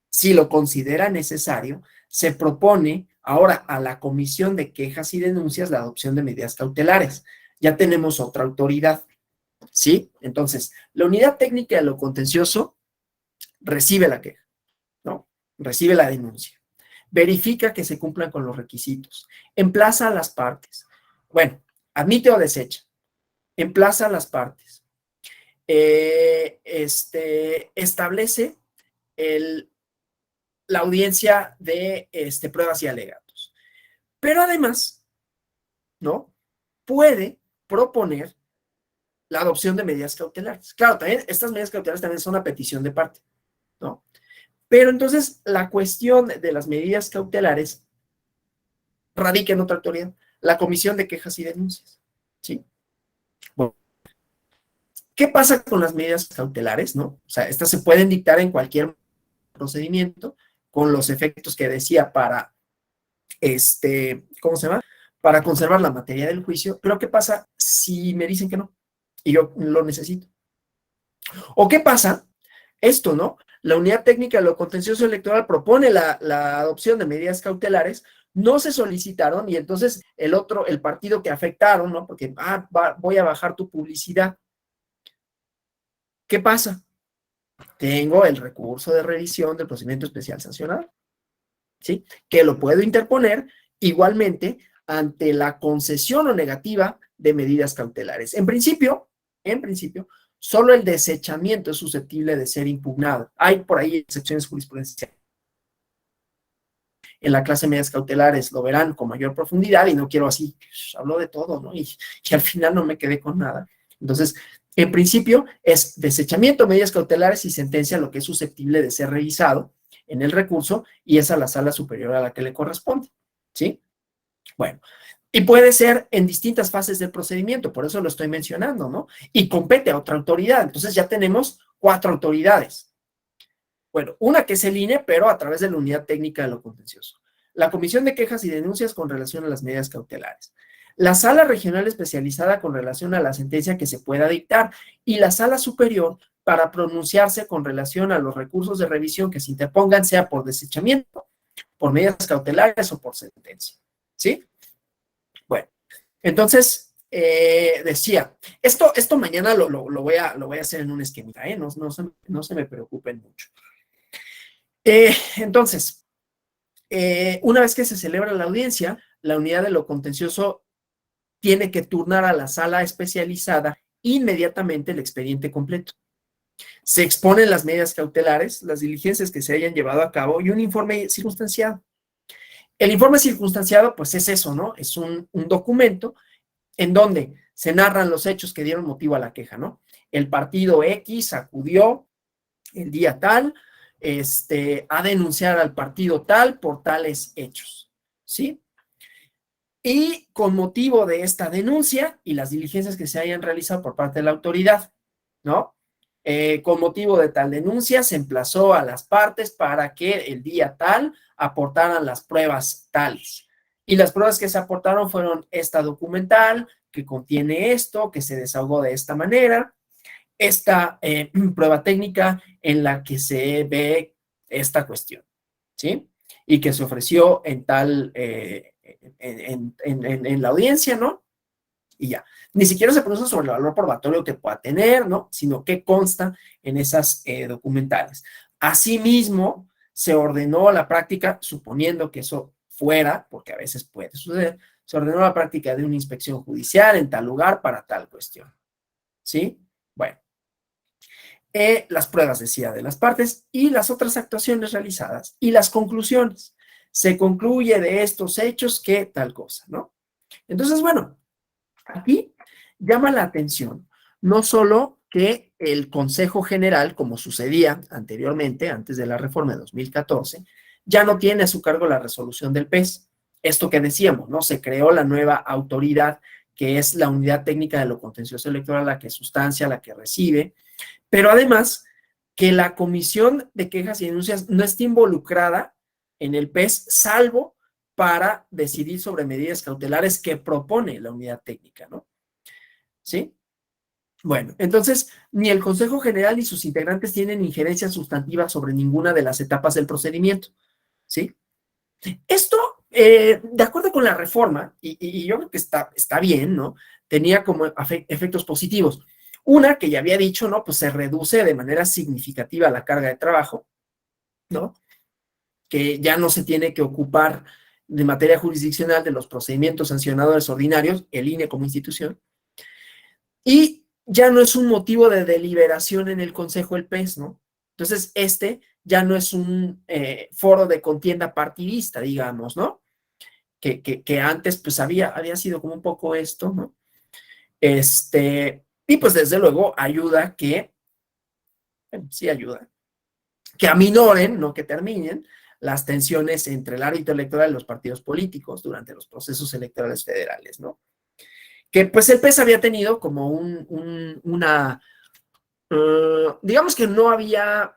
si lo considera necesario, se propone ahora a la Comisión de Quejas y Denuncias la adopción de medidas cautelares. Ya tenemos otra autoridad, ¿sí? Entonces, la unidad técnica de lo contencioso recibe la queja, ¿no? Recibe la denuncia, verifica que se cumplan con los requisitos, emplaza a las partes, bueno, admite o desecha, emplaza a las partes, establece la audiencia de pruebas y alegatos, pero además, ¿no? Puede proponer la adopción de medidas cautelares. Claro, también estas medidas cautelares también son a petición de parte, ¿no? Pero entonces la cuestión de las medidas cautelares radica en otra autoridad, la Comisión de Quejas y Denuncias, ¿sí? Bueno, ¿qué pasa con las medidas cautelares, no? O sea, estas se pueden dictar en cualquier procedimiento con los efectos que decía para, ¿cómo se llama? Para conservar la materia del juicio, pero ¿qué pasa si me dicen que no? Y yo lo necesito. ¿O qué pasa? Esto, ¿no? La unidad técnica de lo contencioso electoral propone la adopción de medidas cautelares, no se solicitaron y entonces el partido que afectaron, ¿no? Porque, voy a bajar tu publicidad. ¿Qué pasa? Tengo el recurso de revisión del procedimiento especial sancionado, ¿sí? Que lo puedo interponer igualmente ante la concesión o negativa de medidas cautelares. En principio, solo el desechamiento es susceptible de ser impugnado. Hay por ahí excepciones jurisprudenciales. En la clase de medidas cautelares lo verán con mayor profundidad y no quiero así, hablo de todo, ¿no? Y al final no me quedé con nada. Entonces, en principio es desechamiento, medidas cautelares y sentencia lo que es susceptible de ser revisado en el recurso y es a la sala superior a la que le corresponde, ¿sí? Bueno, y puede ser en distintas fases del procedimiento, por eso lo estoy mencionando, ¿no? Y compete a otra autoridad. Entonces ya tenemos 4 autoridades. Bueno, una que es el INE, pero a través de la unidad técnica de lo contencioso. La Comisión de Quejas y Denuncias con relación a las medidas cautelares. La Sala Regional Especializada con relación a la sentencia que se pueda dictar y la Sala Superior para pronunciarse con relación a los recursos de revisión que se interpongan, sea por desechamiento, por medidas cautelares o por sentencia, ¿sí? Bueno, entonces, decía, esto mañana lo voy a hacer en un esquemita, no se me preocupen mucho. Entonces, una vez que se celebra la audiencia, la unidad de lo contencioso tiene que turnar a la sala especializada inmediatamente el expediente completo. Se exponen las medidas cautelares, las diligencias que se hayan llevado a cabo y un informe circunstanciado. El informe circunstanciado, pues es eso, ¿no? Es un documento en donde se narran los hechos que dieron motivo a la queja, ¿no? El partido X acudió el día tal, a denunciar al partido tal por tales hechos, ¿sí? y con motivo de esta denuncia y las diligencias que se hayan realizado por parte de la autoridad, ¿no? Con motivo de tal denuncia se emplazó a las partes para que el día tal aportaran las pruebas tales. Y las pruebas que se aportaron fueron esta documental, que contiene esto, que se desahogó de esta manera, esta prueba técnica en la que se ve esta cuestión, ¿sí? Y que se ofreció en tal, en la audiencia, ¿no? Y ya. Ni siquiera se pronuncia sobre el valor probatorio que pueda tener, ¿no? Sino que consta en esas documentales. Asimismo, se ordenó la práctica, suponiendo que eso fuera, porque a veces puede suceder, se ordenó la práctica de una inspección judicial en tal lugar para tal cuestión. ¿Sí? Bueno. Las pruebas, decía, de las partes y las otras actuaciones realizadas y las conclusiones. Se concluye de estos hechos que tal cosa, ¿no? Entonces, bueno, aquí llama la atención no solo que el Consejo General, como sucedía anteriormente, antes de la reforma de 2014, ya no tiene a su cargo la resolución del PES. Esto que decíamos, ¿no? Se creó la nueva autoridad, que es la Unidad Técnica de lo Contencioso Electoral, la que sustancia, la que recibe, pero además que la Comisión de Quejas y Denuncias no esté involucrada en el PES, salvo para decidir sobre medidas cautelares que propone la unidad técnica, ¿no? ¿Sí? Bueno, entonces, ni el Consejo General ni sus integrantes tienen injerencia sustantiva sobre ninguna de las etapas del procedimiento, ¿sí? Esto, de acuerdo con la reforma, y yo creo que está bien, ¿no? Tenía como efectos positivos. Una, que ya había dicho, ¿no? Pues se reduce de manera significativa la carga de trabajo, ¿no? Que ya no se tiene que ocupar de materia jurisdiccional de los procedimientos sancionadores ordinarios, el INE como institución, y ya no es un motivo de deliberación en el Consejo del PES, ¿no? Entonces, ya no es un foro de contienda partidista, digamos, ¿no? Que antes, pues, había sido como un poco esto, ¿no? Y pues, desde luego, ayuda que, bueno, sí ayuda, que aminoren, no que terminen, las tensiones entre el ámbito electoral y los partidos políticos durante los procesos electorales federales, ¿no? Que pues el PES había tenido como digamos que no había,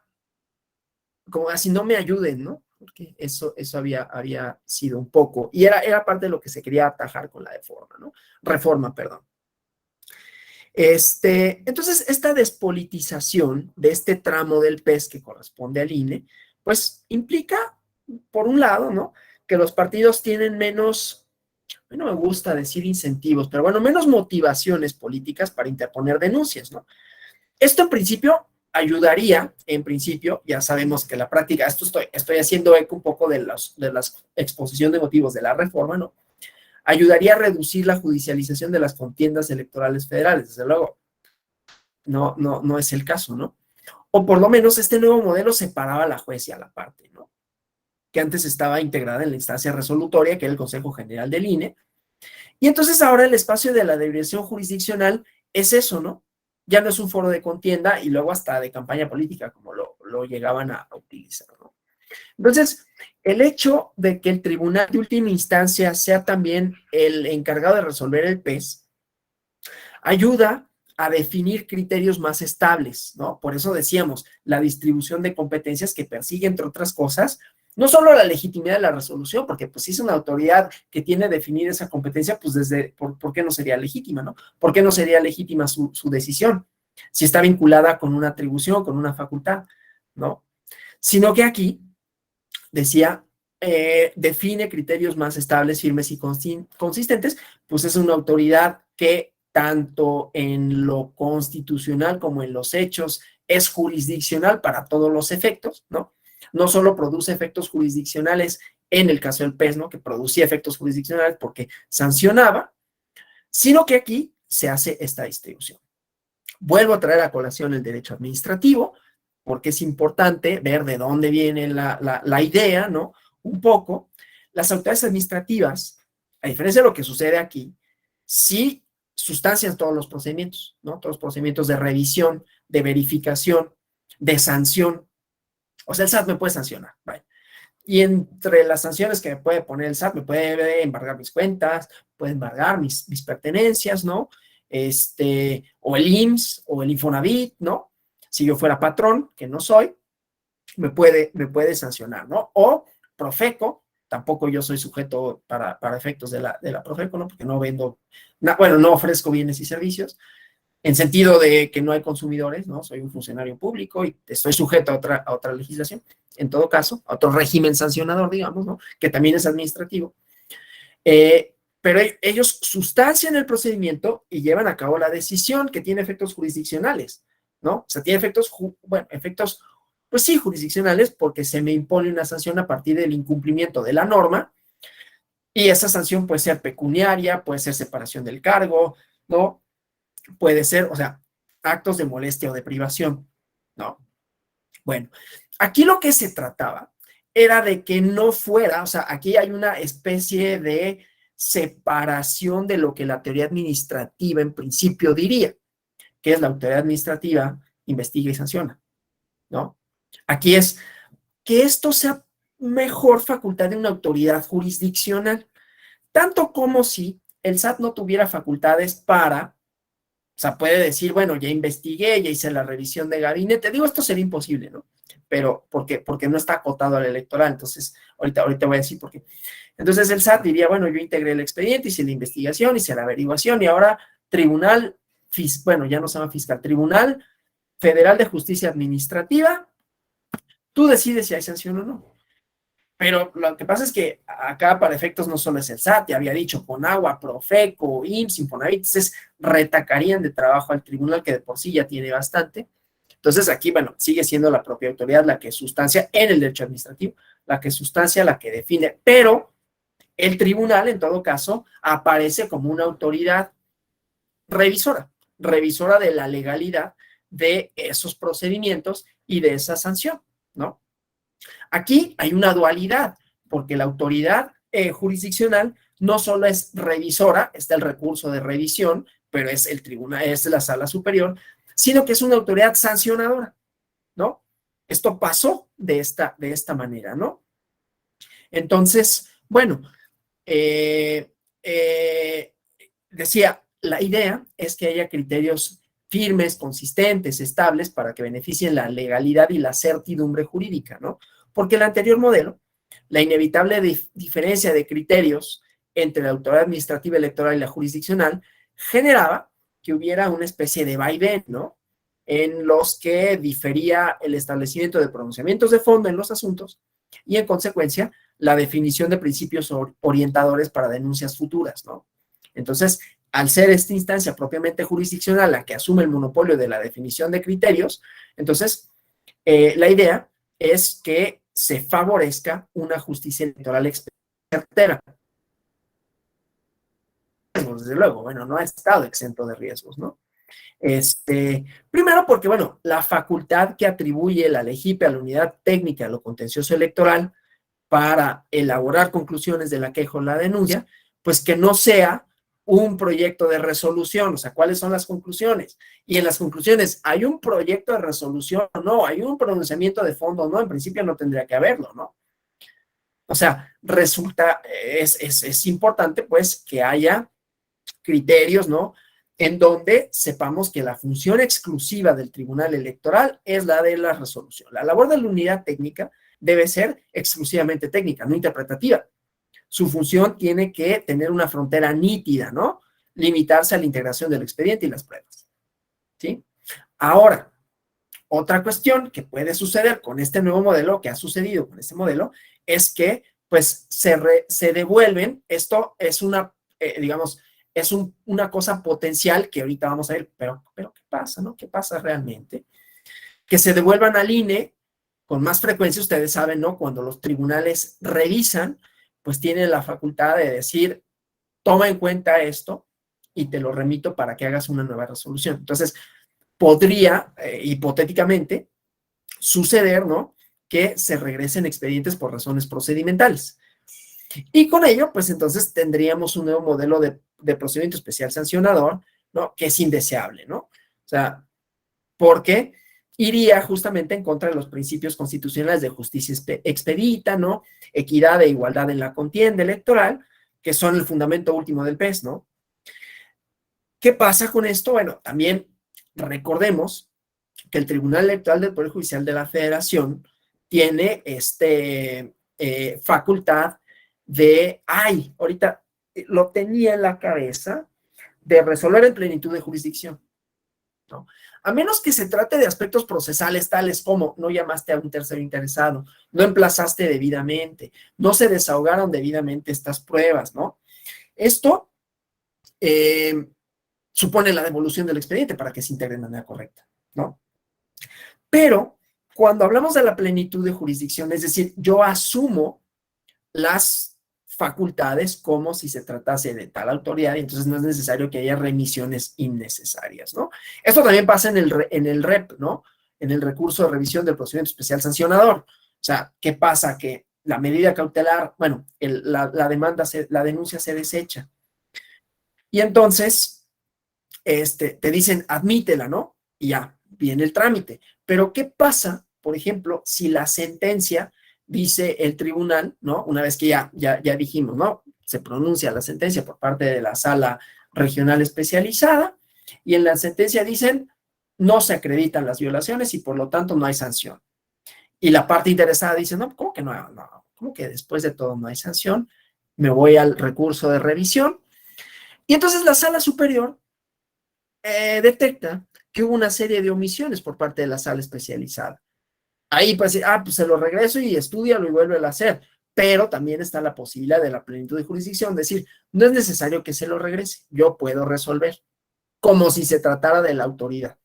como así no me ayuden, ¿no? Porque eso había sido un poco, y era parte de lo que se quería atajar con la reforma, perdón. Entonces, esta despolitización de este tramo del PES que corresponde al INE, pues implica, por un lado, ¿no? Que los partidos tienen menos, a mí no me gusta decir incentivos, pero bueno, menos motivaciones políticas para interponer denuncias, ¿no? Esto en principio ayudaría, ya sabemos que la práctica, esto estoy haciendo eco un poco de la exposición de motivos de la reforma, ¿no? Ayudaría a reducir la judicialización de las contiendas electorales federales, desde luego. No es el caso, ¿no? O por lo menos este nuevo modelo separaba a la juez y a la parte, ¿no? Que antes estaba integrada en la instancia resolutoria, que era el Consejo General del INE. Y entonces ahora el espacio de la deliberación jurisdiccional es eso, ¿no? Ya no es un foro de contienda y luego hasta de campaña política, como lo llegaban a utilizar, ¿no? Entonces, el hecho de que el tribunal de última instancia sea también el encargado de resolver el PES ayuda a definir criterios más estables, ¿no? Por eso decíamos, la distribución de competencias que persigue, entre otras cosas, no solo la legitimidad de la resolución, porque pues si es una autoridad que tiene definida esa competencia, pues ¿por qué no sería legítima, no? ¿Por qué no sería legítima su decisión? Si está vinculada con una atribución, con una facultad, ¿no? Sino que aquí, decía, define criterios más estables, firmes y consistentes, pues es una autoridad que tanto en lo constitucional como en los hechos es jurisdiccional para todos los efectos, ¿no? No solo produce efectos jurisdiccionales en el caso del PES, ¿no? Que producía efectos jurisdiccionales porque sancionaba, sino que aquí se hace esta distribución. Vuelvo a traer a colación el derecho administrativo, porque es importante ver de dónde viene la idea, ¿no? Un poco, las autoridades administrativas, a diferencia de lo que sucede aquí, sí sustancian todos los procedimientos, ¿no? Todos los procedimientos de revisión, de verificación, de sanción. O sea, el SAT me puede sancionar, ¿vale? Y entre las sanciones que me puede poner el SAT, me puede embargar mis cuentas, puede embargar mis pertenencias, ¿no? O el IMSS o el Infonavit, ¿no? Si yo fuera patrón, que no soy, me puede sancionar, ¿no? O Profeco, tampoco yo soy sujeto para efectos de la Profeco, ¿no? Porque no vendo, no ofrezco bienes y servicios, en sentido de que no hay consumidores, ¿no? Soy un funcionario público y estoy sujeto a otra legislación, en todo caso, a otro régimen sancionador, digamos, ¿no? Que también es administrativo. Pero ellos sustancian el procedimiento y llevan a cabo la decisión que tiene efectos jurisdiccionales, ¿no? O sea, tiene efectos, pues sí, jurisdiccionales, porque se me impone una sanción a partir del incumplimiento de la norma, y esa sanción puede ser pecuniaria, puede ser separación del cargo, ¿no? Puede ser, o sea, actos de molestia o de privación, ¿no? Bueno, aquí lo que se trataba era de que no fuera, o sea, aquí hay una especie de separación de lo que la teoría administrativa en principio diría, que es la autoridad administrativa investiga y sanciona, ¿no? Aquí es que esto sea mejor facultad de una autoridad jurisdiccional, tanto como si el SAT no tuviera facultades para, o sea, puede decir, bueno, ya investigué, ya hice la revisión de gabinete. Digo, esto sería imposible, ¿no? Pero, porque no está acotado al electoral. Entonces, ahorita voy a decir por qué. Entonces, el SAT diría, bueno, yo integré el expediente, hice la investigación, hice la averiguación, y ahora Tribunal Federal de Justicia Administrativa, tú decides si hay sanción o no. Pero lo que pasa es que acá para efectos no solo es el SAT, ya había dicho Conagua, Profeco, IMSS, Infonavit, entonces retacarían de trabajo al tribunal que de por sí ya tiene bastante. Entonces aquí, bueno, sigue siendo la propia autoridad la que sustancia en el derecho administrativo, la que sustancia, la que define, pero el tribunal en todo caso aparece como una autoridad revisora de la legalidad de esos procedimientos y de esa sanción, ¿no? Aquí hay una dualidad, porque la autoridad jurisdiccional no solo es revisora, está el recurso de revisión, pero es el tribunal, es la sala superior, sino que es una autoridad sancionadora, ¿no? Esto pasó de esta manera, ¿no? Entonces, bueno, decía, la idea es que haya criterios firmes, consistentes, estables, para que beneficien la legalidad y la certidumbre jurídica, ¿no? Porque el anterior modelo, la inevitable diferencia de criterios entre la autoridad administrativa electoral y la jurisdiccional, generaba que hubiera una especie de vaivén, ¿no? En los que difería el establecimiento de pronunciamientos de fondo en los asuntos y, en consecuencia, la definición de principios orientadores para denuncias futuras, ¿no? Entonces, al ser esta instancia propiamente jurisdiccional la que asume el monopolio de la definición de criterios, entonces, la idea es que se favorezca una justicia electoral certera. Desde luego, bueno, no ha estado exento de riesgos, ¿no? Primero porque, bueno, la facultad que atribuye la LEGIPE a la unidad técnica de lo contencioso electoral para elaborar conclusiones de la queja o la denuncia, pues que no sea un proyecto de resolución, o sea, ¿cuáles son las conclusiones? Y en las conclusiones, ¿hay un proyecto de resolución o no? ¿Hay un pronunciamiento de fondo o no? En principio no tendría que haberlo, ¿no? O sea, resulta, es importante, pues, que haya criterios, ¿no? En donde sepamos que la función exclusiva del Tribunal Electoral es la de la resolución. La labor de la unidad técnica debe ser exclusivamente técnica, no interpretativa. Su función tiene que tener una frontera nítida, ¿no? Limitarse a la integración del expediente y las pruebas, ¿sí? Ahora, otra cuestión que puede suceder con este nuevo modelo, que ha sucedido con este modelo, es que, pues, se devuelven, esto es una, digamos, es una cosa potencial que ahorita vamos a ver, pero ¿qué pasa, no? ¿Qué pasa realmente? Que se devuelvan al INE con más frecuencia, ustedes saben, ¿no? Cuando los tribunales revisan, pues tienen la facultad de decir, toma en cuenta esto y te lo remito para que hagas una nueva resolución. Entonces, podría, hipotéticamente, suceder, ¿no? Que se regresen expedientes por razones procedimentales. Y con ello, pues entonces tendríamos un nuevo modelo de procedimiento especial sancionador, ¿no? Que es indeseable, ¿no? O sea, porque iría justamente en contra de los principios constitucionales de justicia expedita, ¿no? Equidad e igualdad en la contienda electoral, que son el fundamento último del PES, ¿no? ¿Qué pasa con esto? Bueno, también recordemos que el Tribunal Electoral del Poder Judicial de la Federación tiene facultad de, ahorita lo tenía en la cabeza, de resolver en plenitud de jurisdicción, ¿no? A menos que se trate de aspectos procesales tales como no llamaste a un tercero interesado, no emplazaste debidamente, no se desahogaron debidamente estas pruebas, ¿no? Esto supone la devolución del expediente para que se integre de manera correcta, ¿no? Pero cuando hablamos de la plenitud de jurisdicción, es decir, yo asumo las facultades como si se tratase de tal autoridad y entonces no es necesario que haya remisiones innecesarias, ¿no? Esto también pasa en el REP, ¿no? En el recurso de revisión del procedimiento especial sancionador. O sea, ¿qué pasa? Que la medida cautelar, bueno, la denuncia se desecha. Y entonces, te dicen, admítela, ¿no? Y ya, viene el trámite. Pero ¿qué pasa, por ejemplo, si la sentencia dice el tribunal, ¿no? Una vez que ya dijimos, ¿no? Se pronuncia la sentencia por parte de la sala regional especializada y en la sentencia dicen, no se acreditan las violaciones y por lo tanto no hay sanción. Y la parte interesada dice, no, ¿cómo que no? ¿Cómo que después de todo no hay sanción? Me voy al recurso de revisión. Y entonces la sala superior detecta que hubo una serie de omisiones por parte de la sala especializada. Ahí pues se lo regreso y estúdialo y vuelve a hacer. Pero también está la posibilidad de la plenitud de jurisdicción, decir, no es necesario que se lo regrese, yo puedo resolver, como si se tratara de la autoridad.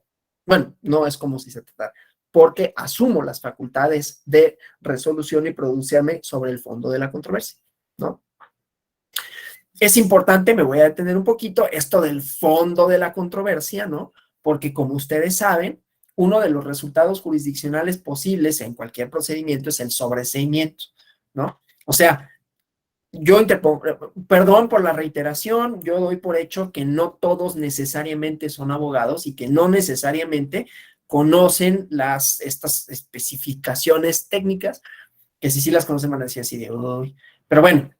Bueno, no es como si se tratara, porque asumo las facultades de resolución y pronunciarme sobre el fondo de la controversia, ¿no? Es importante, me voy a detener un poquito, esto del fondo de la controversia, ¿no? Porque como ustedes saben, uno de los resultados jurisdiccionales posibles en cualquier procedimiento es el sobreseimiento, ¿no? O sea, perdón por la reiteración, yo doy por hecho que no todos necesariamente son abogados y que no necesariamente conocen estas especificaciones técnicas, que si sí las conocen van a decir así de, uy, pero bueno,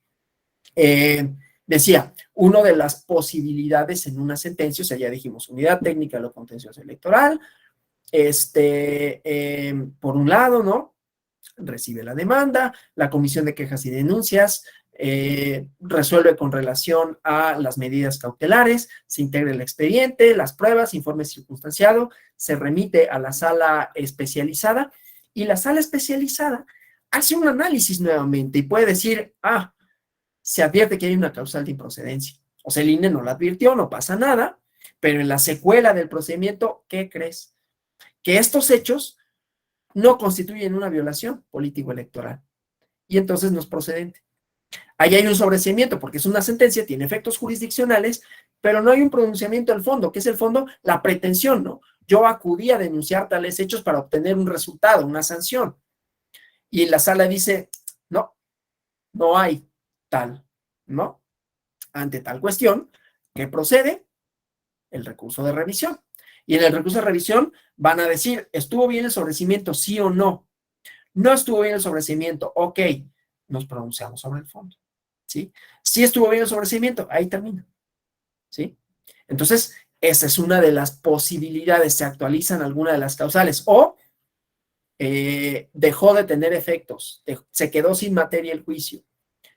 decía, una de las posibilidades en una sentencia, o sea, ya dijimos, unidad técnica de lo contencioso electoral, por un lado, ¿no? Recibe la demanda, la comisión de quejas y denuncias resuelve con relación a las medidas cautelares, se integra el expediente, las pruebas, informe circunstanciado, se remite a la sala especializada y la sala especializada hace un análisis nuevamente y puede decir, se advierte que hay una causal de improcedencia. O sea, el INE no la advirtió, no pasa nada, pero en la secuela del procedimiento, ¿qué crees? Que estos hechos no constituyen una violación político-electoral. Y entonces no es procedente. Ahí hay un sobreseimiento, porque es una sentencia, tiene efectos jurisdiccionales, pero no hay un pronunciamiento al fondo. ¿Qué es el fondo? La pretensión, ¿no? Yo acudí a denunciar tales hechos para obtener un resultado, una sanción. Y la sala dice, no hay tal, ¿no? Ante tal cuestión, ¿qué procede? El recurso de revisión. Y en el recurso de revisión van a decir, ¿estuvo bien el sobreseimiento, sí o no? No estuvo bien el sobreseimiento, ok, nos pronunciamos sobre el fondo, ¿sí? Sí estuvo bien el sobreseimiento, ahí termina, ¿sí? Entonces, esa es una de las posibilidades, se actualizan algunas de las causales, o dejó de tener efectos, se quedó sin materia el juicio,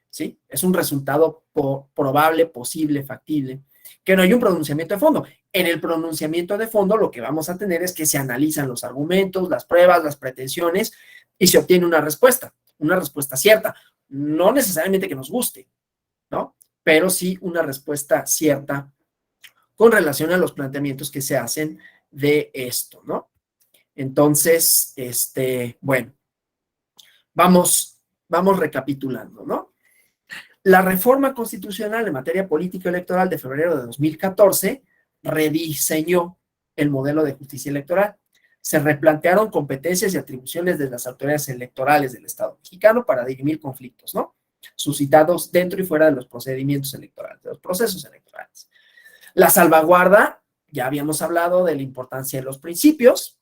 ¿sí? Es un resultado probable, posible, factible, que no hay un pronunciamiento de fondo. En el pronunciamiento de fondo lo que vamos a tener es que se analizan los argumentos, las pruebas, las pretensiones y se obtiene una respuesta cierta. No necesariamente que nos guste, ¿no? Pero sí una respuesta cierta con relación a los planteamientos que se hacen de esto, ¿no? Entonces, bueno, vamos recapitulando, ¿no? La reforma constitucional en materia política electoral de febrero de 2014 rediseñó el modelo de justicia electoral. Se replantearon competencias y atribuciones de las autoridades electorales del Estado mexicano para dirimir conflictos, ¿no? Suscitados dentro y fuera de los procedimientos electorales, de los procesos electorales. La salvaguarda, ya habíamos hablado de la importancia de los principios,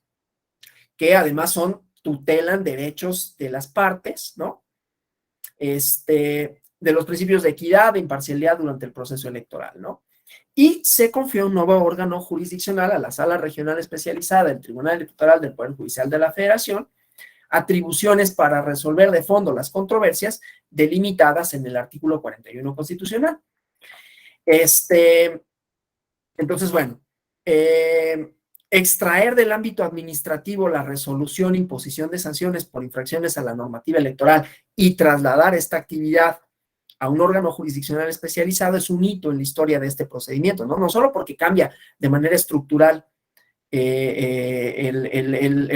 que además tutelan derechos de las partes, ¿no? De los principios de equidad e imparcialidad durante el proceso electoral, ¿no? Y se confió un nuevo órgano jurisdiccional a la Sala Regional Especializada del Tribunal Electoral del Poder Judicial de la Federación, atribuciones para resolver de fondo las controversias delimitadas en el artículo 41 constitucional. Entonces, bueno, extraer del ámbito administrativo la resolución e imposición de sanciones por infracciones a la normativa electoral y trasladar esta actividad a un órgano jurisdiccional especializado es un hito en la historia de este procedimiento, ¿no? No solo porque cambia de manera estructural el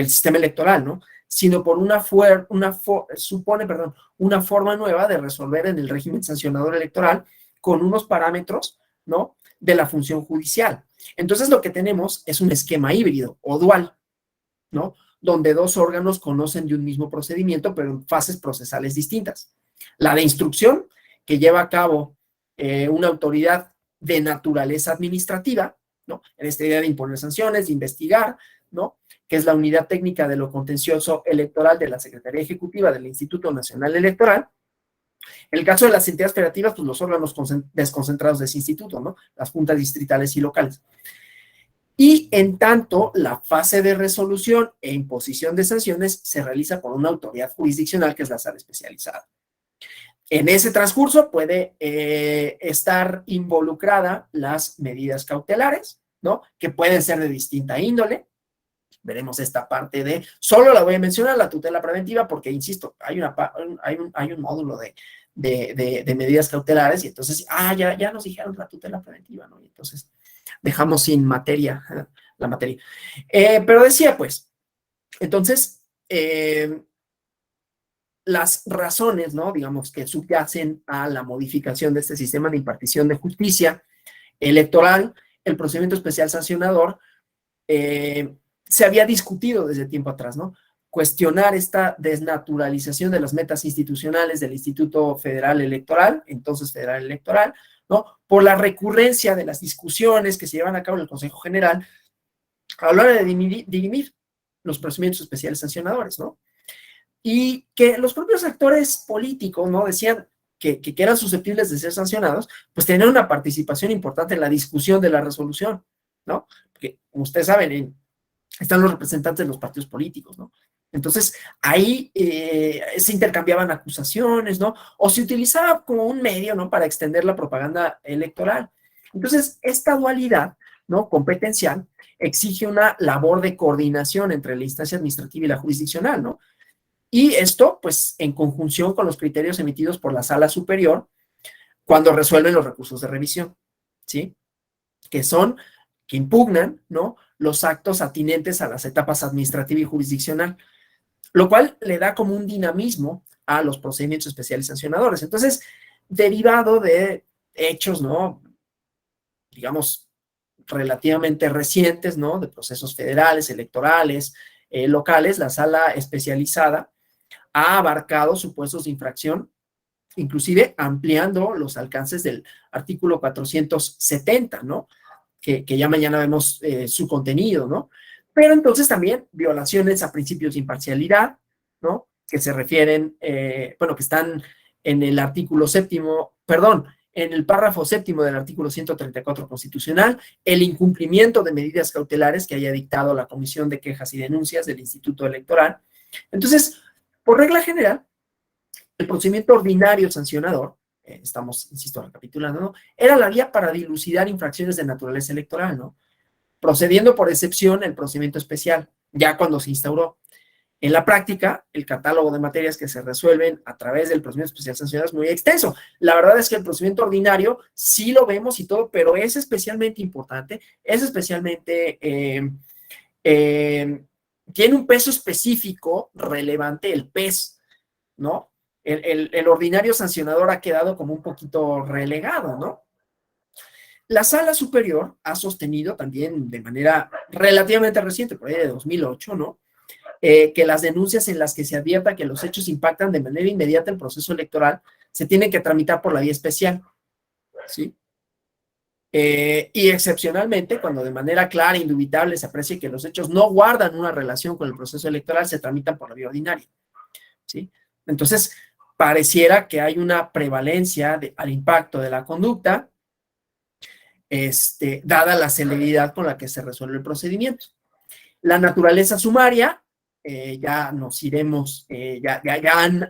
sistema electoral, ¿no? Sino por supone una forma nueva de resolver en el régimen sancionador electoral con unos parámetros, ¿no?, de la función judicial. Entonces lo que tenemos es un esquema híbrido o dual, ¿no?, donde dos órganos conocen de un mismo procedimiento, pero en fases procesales distintas. La de instrucción, que lleva a cabo una autoridad de naturaleza administrativa, ¿no?, en esta idea de imponer sanciones, de investigar, ¿no?, que es la unidad técnica de lo contencioso electoral de la Secretaría Ejecutiva del Instituto Nacional Electoral. En el caso de las entidades federativas, pues los órganos desconcentrados de ese instituto, ¿no?, las juntas distritales y locales. Y en tanto, la fase de resolución e imposición de sanciones se realiza por una autoridad jurisdiccional, que es la sala especializada. En ese transcurso puede estar involucrada las medidas cautelares, ¿no?, que pueden ser de distinta índole. Veremos esta parte solo la voy a mencionar, la tutela preventiva, porque, insisto, hay un módulo de medidas cautelares, y entonces, ya nos dijeron la tutela preventiva, ¿no? Y entonces dejamos sin materia la materia. Pero decía, pues, entonces, las razones, ¿no?, digamos, que subyacen a la modificación de este sistema de impartición de justicia electoral, el procedimiento especial sancionador, se había discutido desde tiempo atrás, ¿no? Cuestionar esta desnaturalización de las metas institucionales del Instituto Federal Electoral, entonces Federal Electoral, ¿no?, por la recurrencia de las discusiones que se llevan a cabo en el Consejo General a la hora de dirimir los procedimientos especiales sancionadores, ¿no? Y que los propios actores políticos, ¿no?, decían que eran susceptibles de ser sancionados, pues tenían una participación importante en la discusión de la resolución, ¿no? Porque, como ustedes saben, están los representantes de los partidos políticos, ¿no? Entonces, ahí se intercambiaban acusaciones, ¿no? O se utilizaba como un medio, ¿no?, para extender la propaganda electoral. Entonces, esta dualidad, ¿no?, competencial, exige una labor de coordinación entre la instancia administrativa y la jurisdiccional, ¿no? Y esto, pues, en conjunción con los criterios emitidos por la Sala Superior cuando resuelven los recursos de revisión, ¿sí? Que impugnan, ¿no?, los actos atinentes a las etapas administrativa y jurisdiccional, lo cual le da como un dinamismo a los procedimientos especiales sancionadores. Entonces, derivado de hechos, ¿no?, digamos, relativamente recientes, ¿no?, de procesos federales, electorales, locales, la sala especializada ha abarcado supuestos de infracción, inclusive ampliando los alcances del artículo 470, ¿no?, que ya mañana vemos su contenido, ¿no? Pero entonces también violaciones a principios de imparcialidad, ¿no?, que se refieren, que están en el artículo en el párrafo séptimo del artículo 134 constitucional, el incumplimiento de medidas cautelares que haya dictado la Comisión de Quejas y Denuncias del Instituto Electoral. Entonces, por regla general, el procedimiento ordinario sancionador, estamos, insisto, recapitulando, ¿no?, era la vía para dilucidar infracciones de naturaleza electoral, ¿no?, procediendo por excepción el procedimiento especial, ya cuando se instauró. En la práctica, el catálogo de materias que se resuelven a través del procedimiento especial sancionador es muy extenso. La verdad es que el procedimiento ordinario sí lo vemos y todo, pero es especialmente importante, tiene un peso específico relevante, el PES, ¿no? El ordinario sancionador ha quedado como un poquito relegado, ¿no? La Sala Superior ha sostenido también de manera relativamente reciente, por ahí de 2008, ¿no?, que las denuncias en las que se advierta que los hechos impactan de manera inmediata el proceso electoral se tienen que tramitar por la vía especial, ¿sí? Y excepcionalmente, cuando de manera clara e indubitable se aprecie que los hechos no guardan una relación con el proceso electoral, se tramitan por la vía ordinaria, ¿sí? Entonces, pareciera que hay una prevalencia al impacto de la conducta, dada la celeridad con la que se resuelve el procedimiento. La naturaleza sumaria, ya nos iremos, ya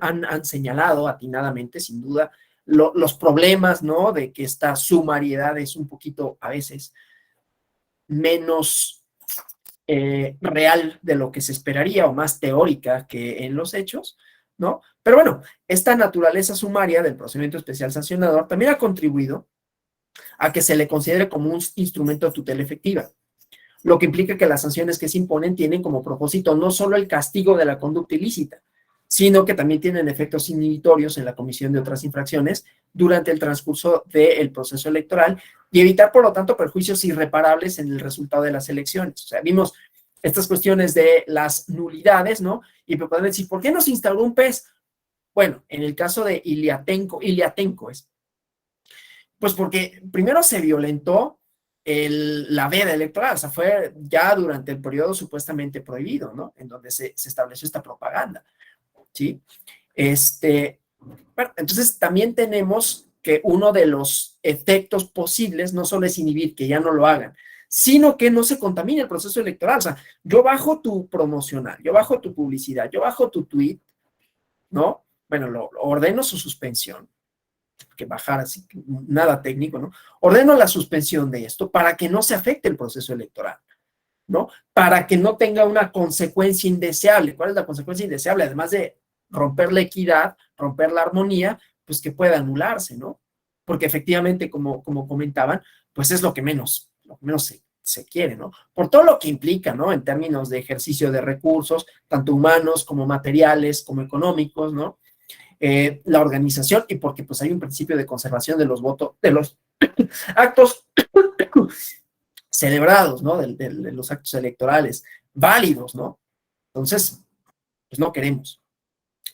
han señalado atinadamente, sin duda, los problemas, ¿no? De que esta sumariedad es un poquito, a veces, menos real de lo que se esperaría o más teórica que en los hechos, ¿no? Pero bueno, esta naturaleza sumaria del procedimiento especial sancionador también ha contribuido a que se le considere como un instrumento de tutela efectiva, lo que implica que las sanciones que se imponen tienen como propósito no solo el castigo de la conducta ilícita, sino que también tienen efectos inhibitorios en la comisión de otras infracciones durante el transcurso del proceso electoral y evitar, por lo tanto, perjuicios irreparables en el resultado de las elecciones. O sea, vimos estas cuestiones de las nulidades, ¿no? Y me pueden decir, ¿por qué no se instauró un PES? Bueno, en el caso de Iliatenco pues porque primero se violentó la veda electoral, o sea, fue ya durante el periodo supuestamente prohibido, ¿no? En donde se estableció esta propaganda, ¿sí? Bueno, entonces también tenemos que uno de los efectos posibles no solo es inhibir que ya no lo hagan, sino que no se contamine el proceso electoral. O sea, yo bajo tu promocional, yo bajo tu publicidad, yo bajo tu tweet, ¿no? Bueno, lo ordeno su suspensión, que bajar así, nada técnico, ¿no? Ordeno la suspensión de esto para que no se afecte el proceso electoral, ¿no? Para que no tenga una consecuencia indeseable. ¿Cuál es la consecuencia indeseable? Además de romper la equidad, romper la armonía, pues que pueda anularse, ¿no? Porque efectivamente, como comentaban, pues es lo que menos se quiere, ¿no? Por todo lo que implica, ¿no? En términos de ejercicio de recursos, tanto humanos como materiales, como económicos, ¿no? La organización y porque pues hay un principio de conservación de los votos, de los actos celebrados, ¿no? De los actos electorales válidos, ¿no? Entonces, pues no queremos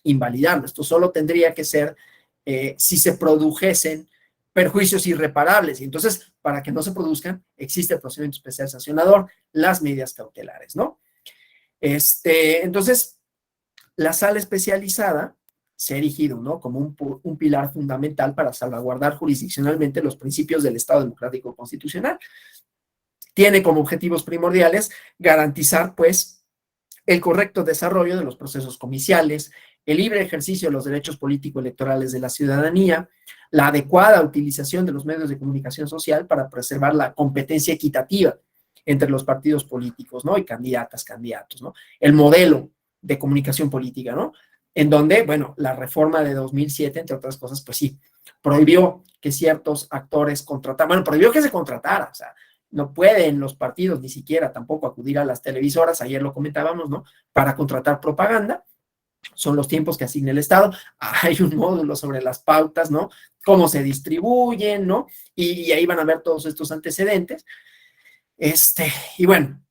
invalidarlo. Esto solo tendría que ser si se produjesen perjuicios irreparables. Y entonces, para que no se produzcan, existe el procedimiento especial sancionador, las medidas cautelares, ¿no? Entonces, la sala especializada se ha erigido, ¿no? Como un pilar fundamental para salvaguardar jurisdiccionalmente los principios del Estado democrático constitucional. Tiene como objetivos primordiales garantizar, pues, el correcto desarrollo de los procesos comiciales, el libre ejercicio de los derechos político-electorales de la ciudadanía, la adecuada utilización de los medios de comunicación social para preservar la competencia equitativa entre los partidos políticos, ¿no? Y candidatos, ¿no? El modelo de comunicación política, ¿no? En donde, bueno, la reforma de 2007, entre otras cosas, pues sí, prohibió que ciertos actores contrataran, bueno, prohibió que se contratara, o sea, no pueden los partidos ni siquiera tampoco acudir a las televisoras, ayer lo comentábamos, ¿no? Para contratar propaganda, son los tiempos que asigna el Estado, hay un módulo sobre las pautas, ¿no? Cómo se distribuyen, ¿no? Y ahí van a ver todos estos antecedentes. Y bueno,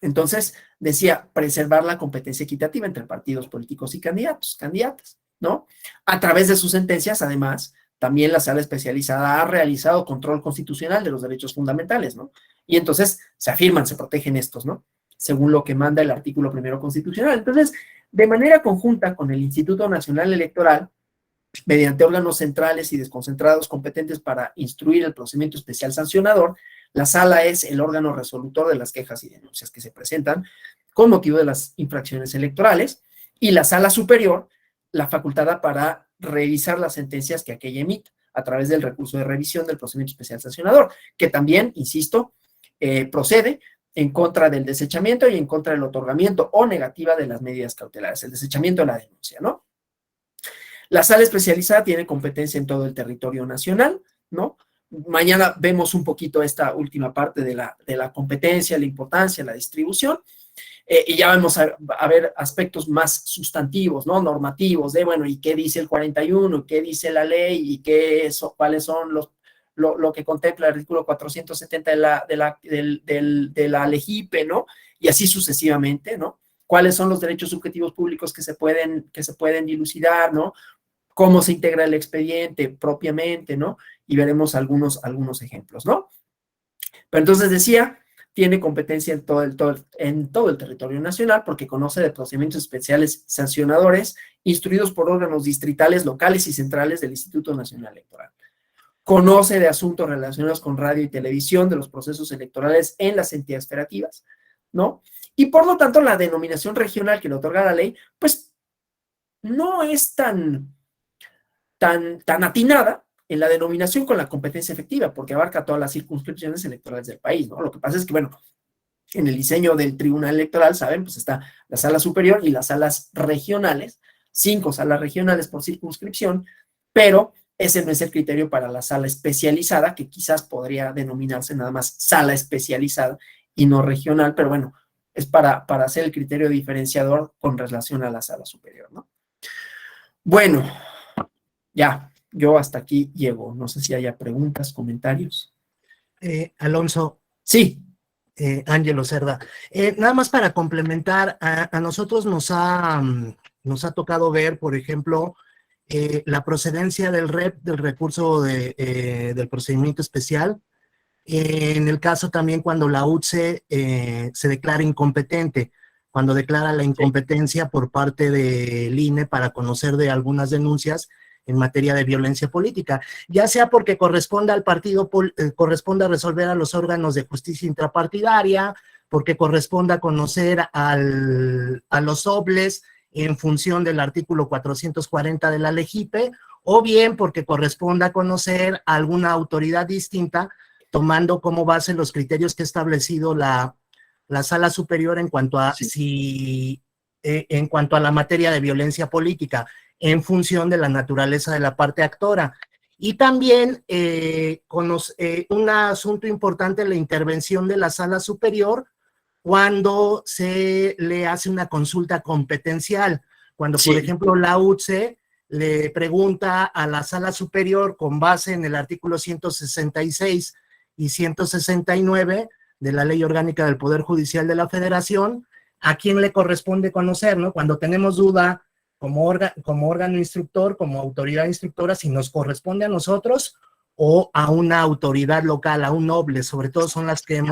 entonces decía, preservar la competencia equitativa entre partidos políticos y candidatas, ¿no? A través de sus sentencias, además, también la sala especializada ha realizado control constitucional de los derechos fundamentales, ¿no? Y entonces se afirman, se protegen estos, ¿no? Según lo que manda el artículo 1 constitucional. Entonces, de manera conjunta con el Instituto Nacional Electoral, mediante órganos centrales y desconcentrados competentes para instruir el procedimiento especial sancionador, la sala es el órgano resolutor de las quejas y denuncias que se presentan con motivo de las infracciones electorales, y la sala superior, la facultada para revisar las sentencias que aquella emita a través del recurso de revisión del procedimiento especial sancionador, que también, insisto, procede en contra del desechamiento y en contra del otorgamiento o negativa de las medidas cautelares, el desechamiento de la denuncia, ¿no? La sala especializada tiene competencia en todo el territorio nacional, ¿no? Mañana vemos un poquito esta última parte de la competencia, la importancia, la distribución, y ya vamos a ver aspectos más sustantivos, ¿no? Normativos, de, bueno, ¿y qué dice el 41? ¿Qué dice la ley? ¿Y cuáles son lo que contempla el artículo 470 de la LEGIPE, ¿no? Y así sucesivamente, ¿no? ¿Cuáles son los derechos subjetivos públicos que se pueden dilucidar, ¿no? cómo se integra el expediente propiamente, ¿no? Y veremos algunos ejemplos, ¿no? Pero entonces decía, tiene competencia en todo el territorio nacional porque conoce de procedimientos especiales sancionadores instruidos por órganos distritales, locales y centrales del Instituto Nacional Electoral. Conoce de asuntos relacionados con radio y televisión, de los procesos electorales en las entidades federativas, ¿no? Y por lo tanto, la denominación regional que le otorga la ley, pues no es tan atinada en la denominación con la competencia efectiva, porque abarca todas las circunscripciones electorales del país, ¿no? Lo que pasa es que, bueno, en el diseño del Tribunal Electoral, ¿saben? Pues está la sala superior y las salas regionales, 5 salas regionales por circunscripción, pero ese no es el criterio para la sala especializada, que quizás podría denominarse nada más sala especializada y no regional, pero bueno, es para hacer el criterio diferenciador con relación a la sala superior, ¿no? Bueno, ya, yo hasta aquí llego. No sé si haya preguntas, comentarios. Alonso. Sí. Ángelo Cerda. Nada más para complementar, a nosotros nos ha tocado ver, por ejemplo, la procedencia del REP, del recurso del procedimiento especial. En el caso también cuando la UTSE se declara incompetente, cuando declara la incompetencia por parte del INE para conocer de algunas denuncias en materia de violencia política, ya sea porque corresponde al partido, corresponde a resolver a los órganos de justicia intrapartidaria, porque corresponde a conocer a los OBLES en función del artículo 440 de la LEGIPE, o bien porque corresponde a conocer a alguna autoridad distinta, tomando como base los criterios que ha establecido la sala superior en cuanto a en cuanto a la materia de violencia política, en función de la naturaleza de la parte actora. Y también un asunto importante, la intervención de la sala superior cuando se le hace una consulta competencial, cuando por ejemplo la UTSE le pregunta a la sala superior con base en el artículo 166 y 169 de la Ley Orgánica del Poder Judicial de la Federación, a quién le corresponde conocer, ¿no? Cuando tenemos duda como órgano instructor, como autoridad instructora, si nos corresponde a nosotros o a una autoridad local, a un noble, sobre todo son las que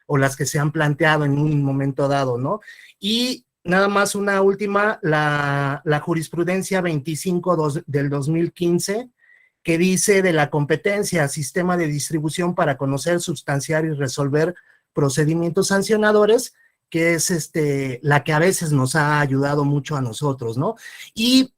o las que se han planteado en un momento dado, ¿no? Y nada más una última, la jurisprudencia 25 del 2015, que dice de la competencia, sistema de distribución para conocer, sustanciar y resolver procedimientos sancionadores, que es la que a veces nos ha ayudado mucho a nosotros, ¿no? Y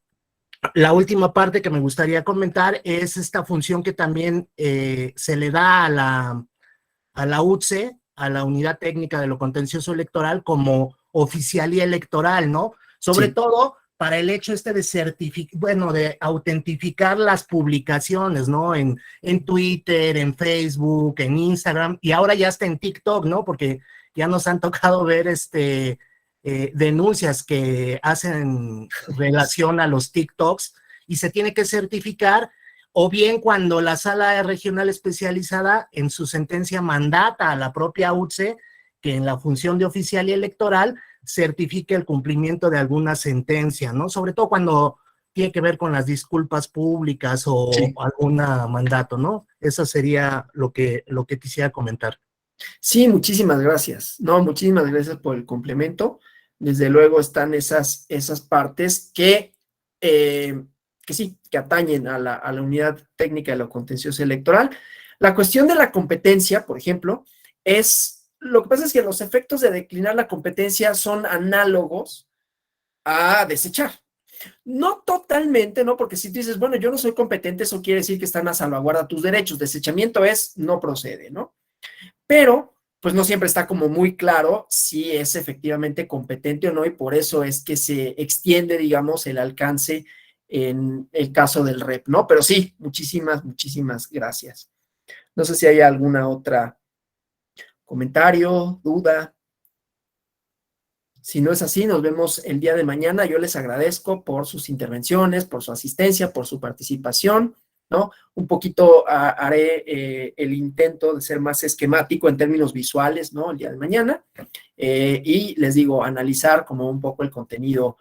la última parte que me gustaría comentar es esta función que también se le da a la UTSE, a la Unidad Técnica de lo Contencioso Electoral, como oficialía electoral, ¿no? Sobre todo para el hecho de autentificar las publicaciones, ¿no? En Twitter, en Facebook, en Instagram, y ahora ya está en TikTok, ¿no? Porque ya nos han tocado ver denuncias que hacen relación a los TikToks y se tiene que certificar, o bien cuando la sala regional especializada en su sentencia mandata a la propia UTSE que en la función de oficialía electoral certifique el cumplimiento de alguna sentencia, ¿no? Sobre todo cuando tiene que ver con las disculpas públicas o algún mandato, ¿no? Eso sería lo que quisiera comentar. Sí, muchísimas gracias. No, muchísimas gracias por el complemento. Desde luego están esas partes que atañen a la unidad técnica de lo contencioso electoral. La cuestión de la competencia, por ejemplo, lo que pasa es que los efectos de declinar la competencia son análogos a desechar. No totalmente, ¿no? Porque si tú dices, bueno, yo no soy competente, eso quiere decir que están a salvaguarda tus derechos. Desechamiento no procede, ¿no? Pero, pues no siempre está como muy claro si es efectivamente competente o no, y por eso es que se extiende, digamos, el alcance en el caso del REP, ¿no? Pero sí, muchísimas gracias. No sé si hay alguna otra comentario, duda. Si no es así, nos vemos el día de mañana. Yo les agradezco por sus intervenciones, por su asistencia, por su participación, ¿no? Un poquito haré el intento de ser más esquemático en términos visuales, ¿no? El día de mañana. Y les digo, analizar como un poco el contenido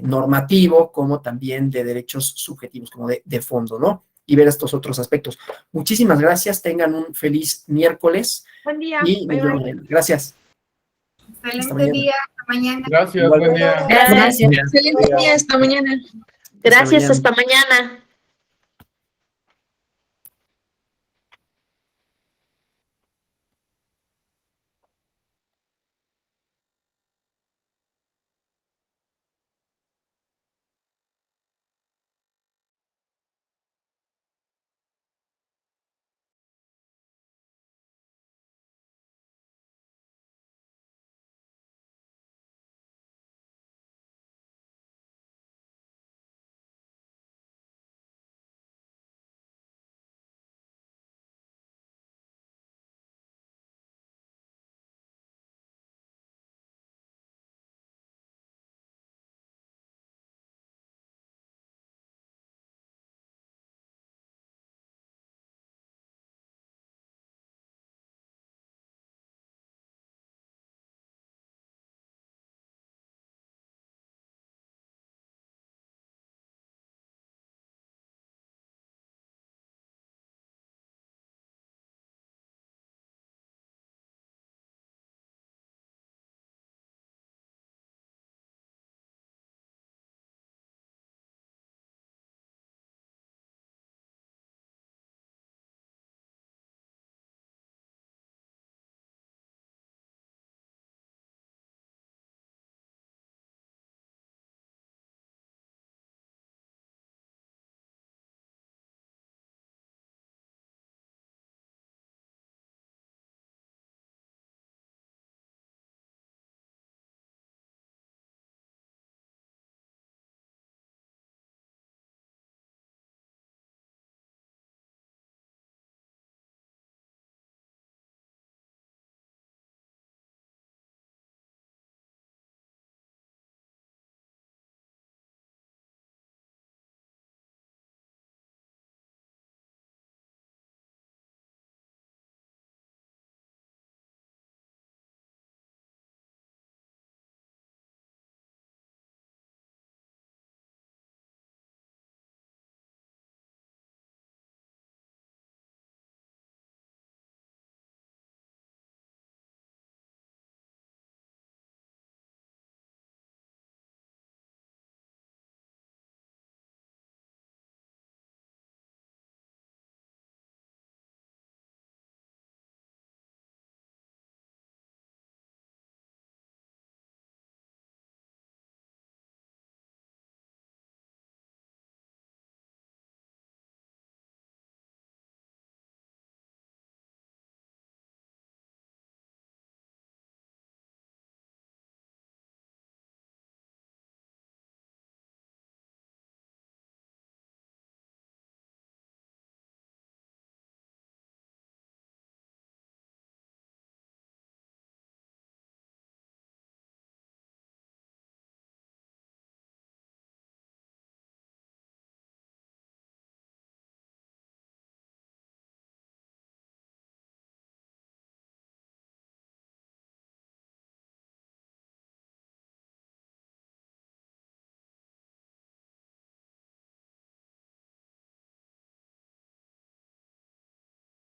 normativo como también de derechos subjetivos, como de fondo, ¿no? Y ver estos otros aspectos. Muchísimas gracias, tengan un feliz miércoles Buen día. y nos vemos mañana. Gracias. Excelente día, hasta mañana. Gracias, buen día. Gracias. Excelente día, hasta mañana. Gracias, mañana. hasta mañana.